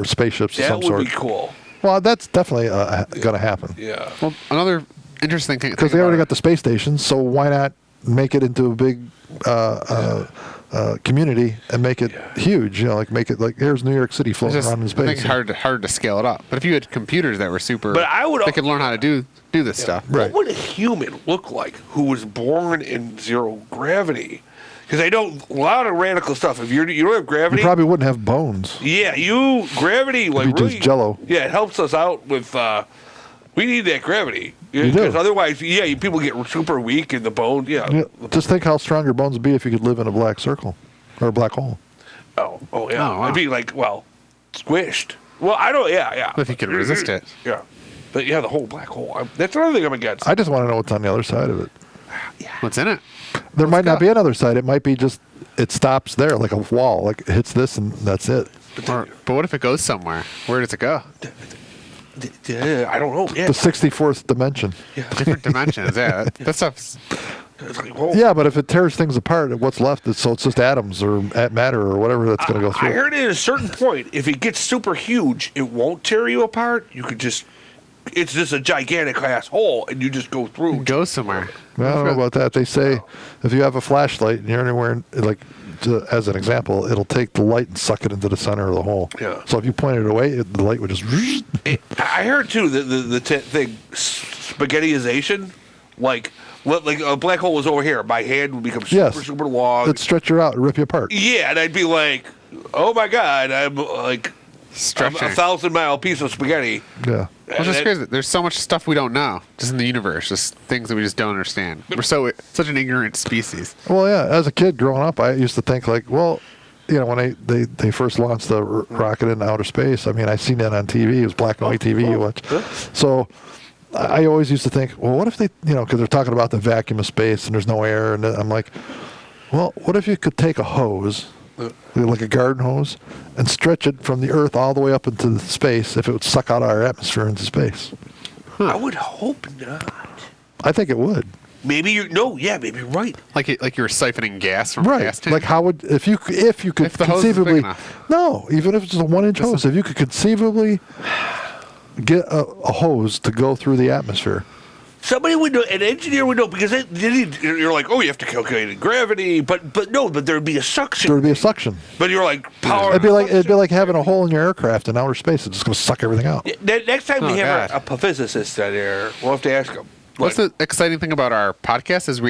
spaceships of that some would sort? be cool. Well, that's definitely going to happen Yeah. Well, another interesting thing. because they already got the space station. So why not make it into a big community and make it huge? Make it like here's New York City floating around in I space. think it's hard to scale it up. But if you had computers that were super, But I would they could learn how to do this stuff. What would a human look like who was born in zero gravity? Because I know a lot of radical stuff. If you don't have You gravity, probably wouldn't have bones. gravity like be really just jello. Yeah, it helps us out with. We need that gravity do. because otherwise, people get super weak in the bone. Yeah. Just think how strong your bones would be if you could live in a black circle or a black hole. Oh yeah. Oh, wow. It'd be like squished. Well, I don't. Yeah. If you could resist it. Yeah. But the whole black hole. That's another thing I'm against. I just want to know what's on the other side of it. What's in it? There might not go. be another site. It might be just it stops there, like a wall, like it hits this and that's it. But what if it goes somewhere? Where does it go? I don't know. Yeah. The 64th dimension. Different dimensions. Yeah, that stuff's. It's like, whoa. Yeah, but if it tears things apart, what's left is so it's just atoms or matter or whatever that's going to go through. I heard at a certain point, if it gets super huge, it won't tear you apart. You could just, it's just a gigantic ass hole, and you just go through. Go somewhere. I don't know about that. They say if you have a flashlight and you're anywhere, like as an example, it'll take the light and suck it into the center of the hole. Yeah. So if you point it away, the light would just. I heard too the thing, spaghettiization, like a black hole was over here. My hand would become super long. It'd stretch you out and rip you apart. Yeah, and I'd be like, oh my god, I'm like Stretching. a 1,000-mile piece of spaghetti. Yeah. Well, it's just crazy. There's so much stuff we don't know, just in the universe, just things that we just don't understand. We're such an ignorant species. Well, yeah. As a kid growing up, I used to think like, well, when they first launched the rocket into outer space. I mean, I seen that on TV. It was black and white TV you watch. So I always used to think, well, what if they, because they're talking about the vacuum of space and there's no air, and I'm like, well, what if you could take a hose, like a garden hose, and stretch it from the Earth all the way up into the space if it would suck out our atmosphere into space? I would hope not. I think it would. Maybe maybe you're right. Like you're siphoning gas from a gas tank. Like how would if you could If the hose is big conceivably enough. no, even if it's just a 1-inch hose, if you could conceivably get a hose to go through the atmosphere. Somebody would know, an engineer would know, because you're like, oh, you have to calculate gravity, but there'd be a suction. There would be a suction. But you're like, power. It'd be like having a hole in your aircraft in outer space. It's just going to suck everything out. Next time we have God. a physicist out there, we'll have to ask him. What's the exciting thing about our podcast is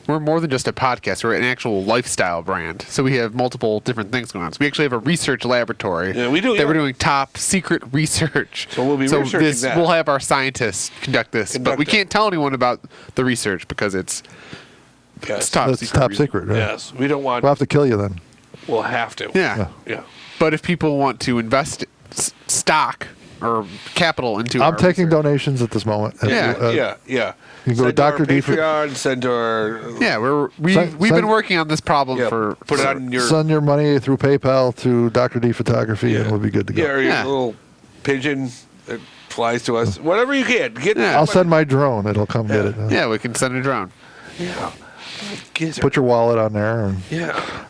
we're more than just a podcast. We're an actual lifestyle brand. So we have multiple different things going on. So we actually have a research laboratory. Yeah, we do, That we're doing top secret research. So we'll be researching that. We'll have our scientists conduct this, but we can't tell anyone about the research because it's top It's secret. top secret. Right? Yes, we don't want. We'll have to kill you then. We'll have to. Yeah. Yeah. But if people want to invest stock or capital into I'm our taking research- donations at this moment. Yeah. You can go to Send to our Dr. D for Patreon, send to our. Yeah, we've Send- been working on this problem Yeah, for put it on your. send your money through PayPal to Dr. D Photography, and we'll be good to go. Yeah, or your Yeah. little pigeon that flies to us. Whatever you can. Get. Yeah. I'll send my drone. It'll come get it. Yeah, we can send a drone. Yeah. Put your wallet on there,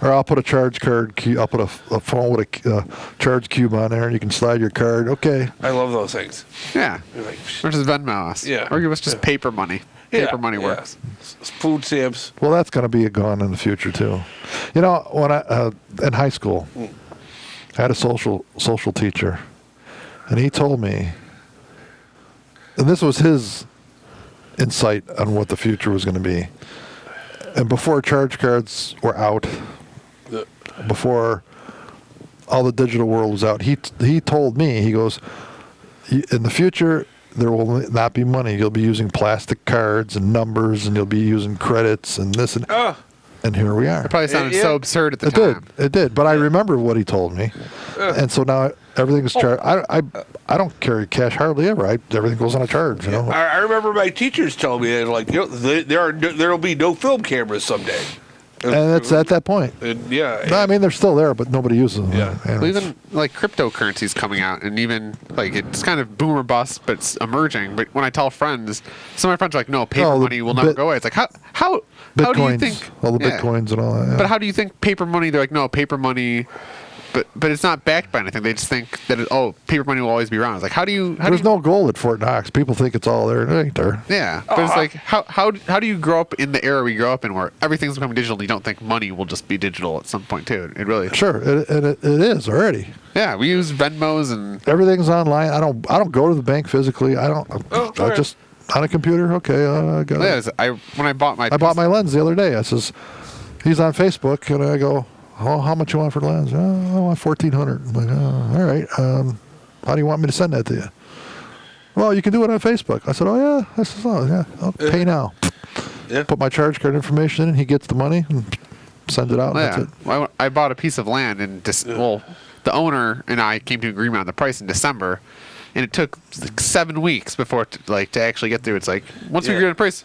or I'll put a charge card. I'll put a phone with a charge cube on there, and you can slide your card. Okay. I love those things. Yeah. You're like, Or just Venmo us. Yeah. Or give us just paper money. Paper money works. Food stamps. Well, that's going to be gone in the future too. When I in high school, I had a social teacher, and he told me, and this was his insight on what the future was going to be. And before charge cards were out, before all the digital world was out, he told me, he goes, in the future, there will not be money. You'll be using plastic cards and numbers, and you'll be using credits and this and and here we are. It probably sounded so absurd at the It time. did. But I remember what he told me, and so now everything's charged. I don't carry cash hardly ever. Everything goes on a charge. You know. I remember my teachers telling me that, like, there'll be no film cameras someday. And it's at that point. Yeah. No, I mean, they're still there, but nobody uses them. Yeah. And Well, even like cryptocurrency's coming out, and even like it's kind of boom or bust, but it's emerging. But when I tell friends, some of my friends are like, "No, paper the money will never go away." It's like how do you Bitcoins, think all the Yeah. Bitcoins and all that. Yeah. But how do you think paper money? They're like, no, paper money, but it's not backed by anything. They just think that paper money will always be around. It's like, how do you? There's no gold at Fort Knox. People think it's all there. It ain't there. Yeah, but it's like how do you grow up in the era we grow up in where everything's becoming digital? And you don't think money will just be digital at some point too? It really Sure, it is already. Yeah, we use Venmos and Everything's online. I don't go to the bank physically. I don't. I okay. just on a computer. Okay, I got it. when I bought my I bought my lens the other day. I says, he's on Facebook, and I go, oh, how much you want for the lens? Oh, I want $1,400. I'm like, oh, all right. How do you want me to send that to you? Well, you can do it on Facebook. I said, oh yeah. I said, oh yeah. I'll pay now. Yeah. Put my charge card information in. He gets the money and sends it out. And Yeah, That's it. Well, I bought a piece of land and the owner and I came to an agreement on the price in December, and it took like 7 weeks before to actually get through. It's like once we Yeah. agree on the price,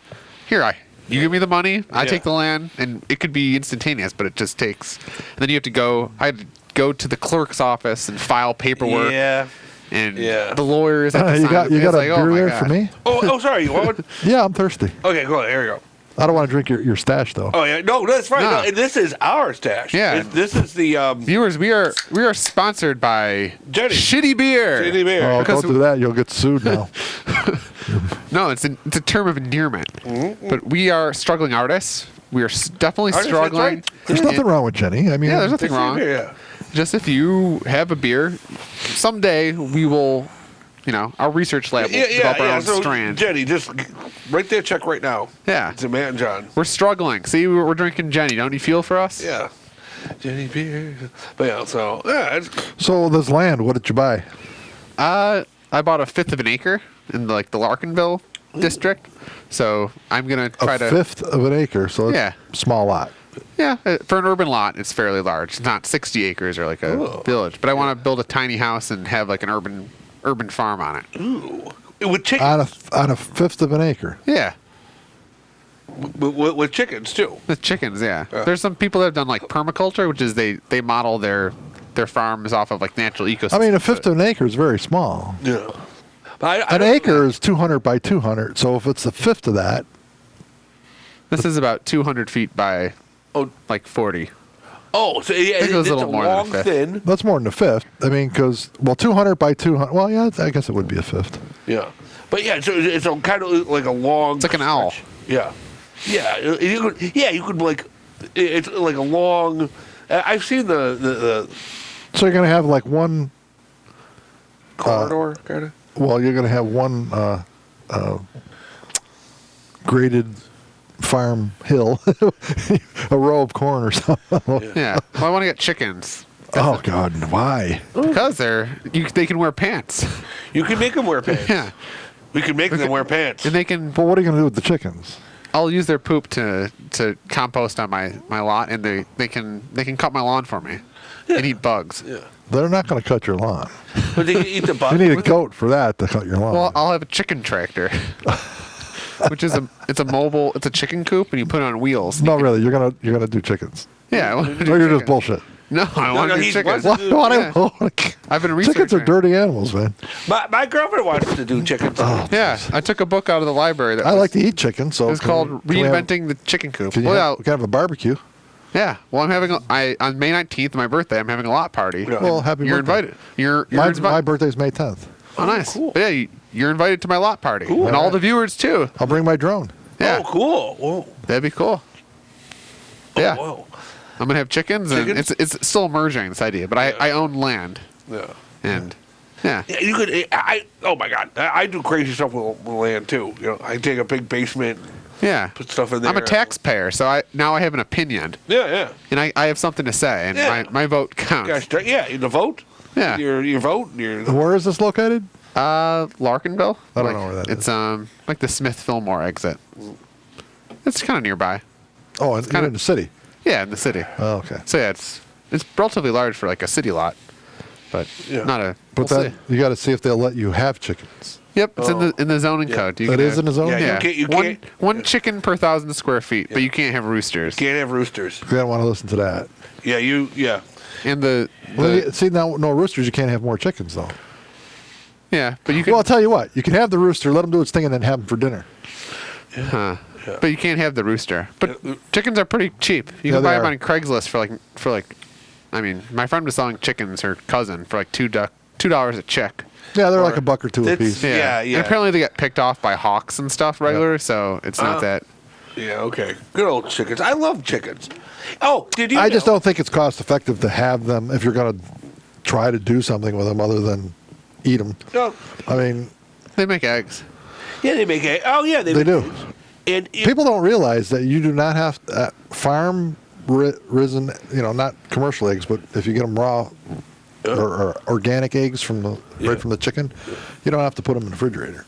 here You give me the money, I Yeah. take the land, and it could be instantaneous, but it just takes. And then you have to go. I had to go to the clerk's office and file paperwork. Yeah. And Yeah. the lawyers have to You sign got it. you It's got a like, oh beer my there God. for me? Oh, sorry. What would, Yeah, I'm thirsty. okay, go ahead. Here we go. I don't want to drink your stash though. Oh yeah, no, that's right. No. No, and this is our stash. Yeah. This is the Viewers, we are sponsored by Jenny. Shitty Beer. Shitty Beer. Oh, Because- don't do that. You'll get sued now. No, it's a term of endearment. But we are struggling artists. We are definitely Artists, that's struggling. right. There's nothing wrong with Jenny. I mean, Yeah, there's nothing Shitty wrong. Beer, yeah. Just if you have a beer, someday we will, our research lab will develop our own So, strand. Jenny, just write that check right now. Yeah. To Matt and John. We're struggling. See, we're drinking Jenny. Don't you feel for us? Yeah. Jenny Beer. But yeah, so yeah, so this land, what did you buy? I bought a fifth of an acre in the Larkinville district. So I'm gonna try A to. fifth of an acre, so it's Yeah. a small lot. Yeah, for an urban lot, it's fairly large. It's not 60 acres or like a Oh. village, but I want to build a tiny house and have like an urban farm on it. ooh. With chicken, On a fifth of an acre. Yeah, with chickens too. with chickens. Yeah, there's some people that have done like permaculture, which is they model their farms off of like natural ecosystems. I mean, a fifth of an acre is very small. Yeah. But I An don't- acre is 200 by 200. So if it's a fifth of that, This is about 200 feet by like 40. Oh, so yeah, It goes it's a little more than a long, fifth. thin. that's more than a fifth. I mean, because 200 by 200. Well, yeah, I guess it would be a fifth. Yeah, but yeah, so it's a kind of like a long. It's like an owl. Yeah, yeah, you could like, it's like a long. I've seen the So you're gonna have like one. corridor kind of. Well, you're gonna have one graded farm hill, a row of corn or something. Yeah. Well, I want to get chickens Oh God, why? because they can wear pants. You can make them wear pants. Yeah, We can make them wear pants. and they can. But what are you gonna do with the chickens? I'll use their poop to compost on my lot, and they can cut my lawn for me and eat bugs. Yeah, They're not gonna cut your lawn. but they can eat the You bug. need a goat for that to cut your lawn. Well, I'll have a chicken tractor, which is it's a chicken coop, and you put it on wheels. no, really, you're gonna do chickens. Yeah. I wanna do Or you're just chicken. bullshit. No, I want to do he chickens. wants to Why? do- Why? I've been Chickens are researching. dirty animals, man. My girlfriend wants to do chickens. Yeah, I took a book out of the library that I like to eat chicken, so It was called Reinventing the Chicken Coop. Can you Well, we can have a barbecue? yeah. Well, I'm having on May 19th, my birthday. I'm having a lot party. Yeah. Well, happy You're birthday. invited. You're My invited. birthday's May 10th. Oh, nice. cool. But yeah, you're invited to my lot party, and all the viewers too. I'll bring my drone. Yeah, Oh, cool. Whoa. that'd be cool. Oh, Yeah, Whoa. I'm gonna have chickens, and Chickens? it's still emerging this idea, but I own land, Yeah. and yeah, Yeah, you could. Oh my God, I do crazy stuff with land too. You know, I take a big basement, yeah. put stuff in there. I'm a taxpayer, so I have an opinion, Yeah, yeah. and I have something to say, and Yeah. my vote counts. Gosh, yeah, the vote. Yeah. Your vote. Your Where is this located? Larkinville. I don't know where that it's like the Smith Fillmore exit. It's kind of nearby. Oh, it's kinda- in the city. Yeah, in the city. Oh, okay. So yeah, it's relatively large for like a city lot, but Yeah. not a. But we'll that see. you got to see if they'll let you have chickens. Yep, it's in the zoning Yeah. code. You It can is have- in the zone. Yeah, Yeah, You one can't- one chicken per 1,000 square feet, but you can't have roosters. can't have roosters. You don't want to listen to that. Yeah, yeah. And the See now, no roosters. You can't have more chickens though. yeah, but you can. Well, I'll tell you what. You can have the rooster, let them do its thing, and then have them for dinner. Huh. But you can't have the rooster. But chickens are pretty cheap. You Yeah, can they buy them are. on Craigslist for like. I mean, my friend was selling chickens, her cousin, for like $2 a chick. Yeah, they're like a buck or two a It's- piece. Yeah, yeah. And apparently they get picked off by hawks and stuff regular, so it's not that. Yeah, okay. Good old chickens. I love chickens. Oh, did you? I just know- don't think it's cost effective to have them if you're going to try to do something with them other than eat them. No. I mean, They make eggs. Yeah, they make eggs. Oh, yeah, they make do. eggs. And People don't realize that you do not have farm risen, not commercial eggs, but if you get them raw or organic eggs from right from the chicken, you don't have to put them in the refrigerator.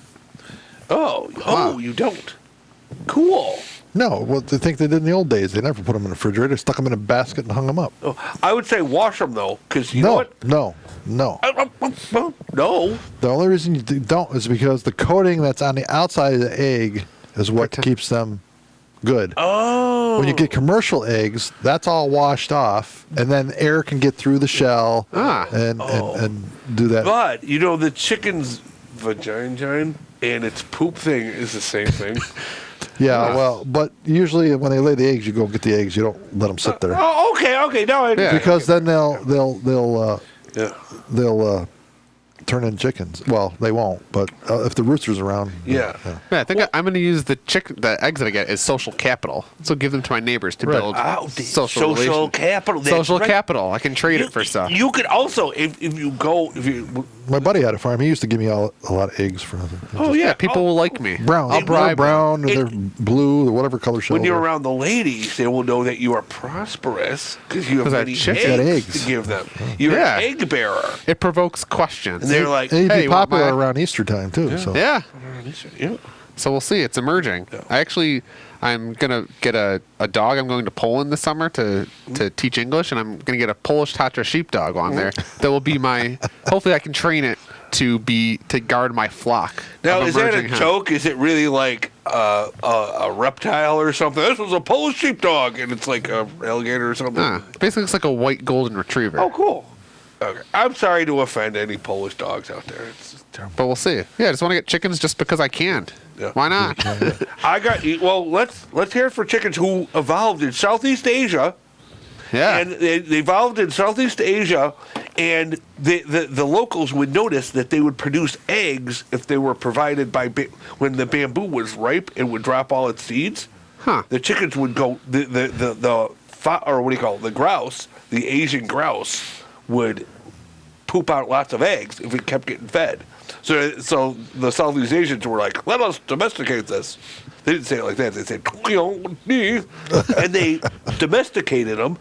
Oh, you don't. Cool. No, well, they think they did in the old days. They never put them in the refrigerator, stuck them in a basket and hung them up. Oh, I would say wash them though, because you know No, what? no. No. The only reason you don't is because the coating that's on the outside of the egg is what keeps them good. Oh. When you get commercial eggs, that's all washed off, and then air can get through the shell and do that. But, the chicken's vagina and its poop thing is the same thing. Yeah, well, but usually when they lay the eggs, you go get the eggs. You don't let them sit there. Oh, okay. No, Because then they'll yeah. turn in chickens. Well, they won't, but if the rooster's around. Yeah. Yeah, I think I'm going to use the eggs that I get as social capital. So give them to my neighbors to build social capital. That's social right. capital. I can trade it for stuff. You could also, if you. My buddy had a farm. He used to give me a lot of eggs for nothing. Oh yeah, People will like me. Brown. I'll bribe They're brown, or they're blue, or whatever color shell. When you're they're. around the ladies, they will know that you are prosperous because you have many eggs to give them. You're an egg bearer. It provokes questions. And they're like, And he'd hey, be you want popular my- around Easter time too. So Yeah. yeah. So we'll see. It's emerging. Yeah. I'm gonna get a dog. I'm going to Poland this summer to teach English, and I'm gonna get a Polish Tatra sheepdog on there. That will be my. Hopefully, I can train it to guard my flock. Now, of is that a emerging hens. joke? Is it really like a reptile or something? This was a Polish sheepdog, and it's like a alligator or something. Basically, it's like a white golden retriever. Oh, cool. Okay. I'm sorry to offend any Polish dogs out there. It's terrible. But we'll see. Yeah, I just want to get chickens just because I can. Yeah. Why not? Let's hear it for chickens who evolved in Southeast Asia. Yeah. And they evolved in Southeast Asia, and the locals would notice that they would produce eggs if they were provided by when the bamboo was ripe and would drop all its seeds. Huh. The chickens would go the grouse, the Asian grouse, would poop out lots of eggs if it kept getting fed. So the Southeast Asians were like, let us domesticate this. They didn't say it like that. They said, and they domesticated them,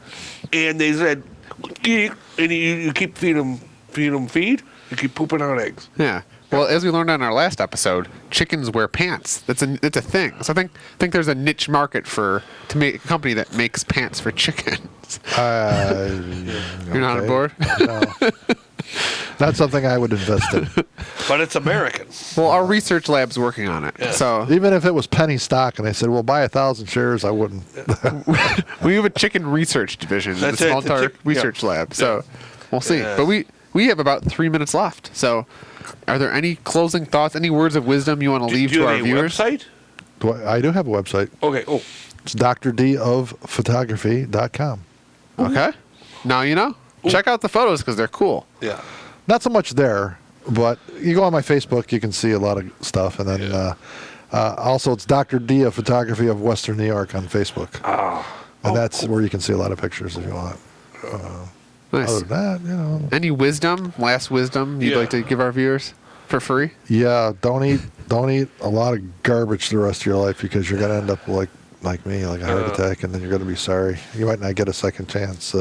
and they said, and you keep feeding them feed, you keep pooping out eggs. Yeah. Well, as we learned on our last episode, chickens wear pants. It's a thing. So I think there's a niche market to make a company that makes pants for chickens. You're not on board? No. Not something I would invest in. But it's American. Well, our research lab's working on it. Yeah. So Even if it was penny stock and they said, well, buy 1,000 shares, I wouldn't. we have a chicken research division in the That's it, small the tower chick- research lab. So we'll see. Yeah. But we have about 3 minutes left. So are there any closing thoughts, any words of wisdom you want to leave Do you to have our a viewers? website? I do have a website. Okay. Oh, It's drDofphotography.com. Okay. Now you know. Check out the photos because they're cool. yeah. Not so much there, but you go on my Facebook, you can see a lot of stuff. And then also it's Dr. D of Photography of Western New York on Facebook. And that's where you can see a lot of pictures if you want. Nice. Other than that, Any last wisdom you'd Yeah. like to give our viewers for free? yeah, don't eat a lot of garbage the rest of your life because you're going to end up like me, like a heart attack, and then you're going to be sorry. You might not get a second chance.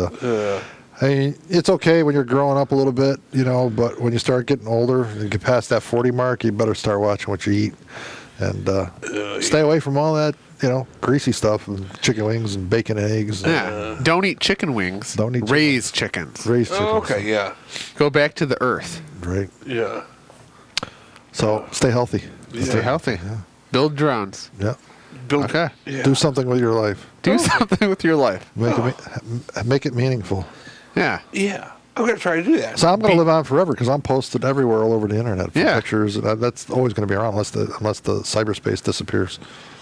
I mean, it's okay when you're growing up a little bit, but when you start getting older and you get past that 40 mark, you better start watching what you eat and stay away from all that, greasy stuff, and chicken wings and bacon and eggs. Yeah. Don't eat chicken wings. Don't eat Raise chickens. Raised chickens. Oh, okay. Yeah. Go back to the earth. Right. Yeah. So stay healthy. Stay healthy. Build drones. Yeah. Okay. Yeah. Do something with your life. Do something with your life. Make it meaningful. Yeah. Yeah. I'm gonna try to do that. So I'm going to live on forever because I'm posted everywhere all over the internet for Yeah. pictures. And that's always going to be around unless the cyberspace disappears.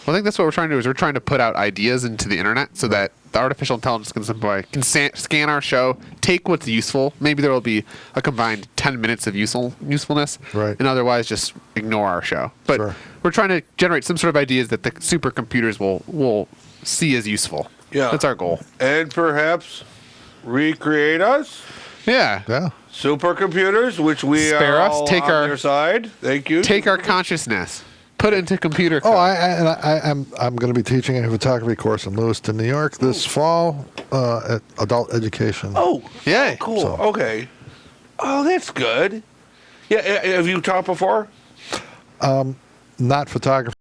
Well, I think that's what we're trying to do. Is we're trying to put out ideas into the internet so that the artificial intelligence can scan our show, take what's useful. Maybe there will be a combined 10 minutes of usefulness, Right. and otherwise just ignore our show. But Sure. we're trying to generate some sort of ideas that the supercomputers will see as useful. Yeah. That's our goal. And perhaps recreate us. Yeah. Yeah. Supercomputers, which we Spare are us, all take on our- their side. Thank you. Take our consciousness, put it into computer code. Oh, I'm going to be teaching a photography course in Lewiston, New York this fall at Adult Education. Oh, Yay. cool. So- Okay. Oh, that's good. Yeah. Have you taught before? Not photography.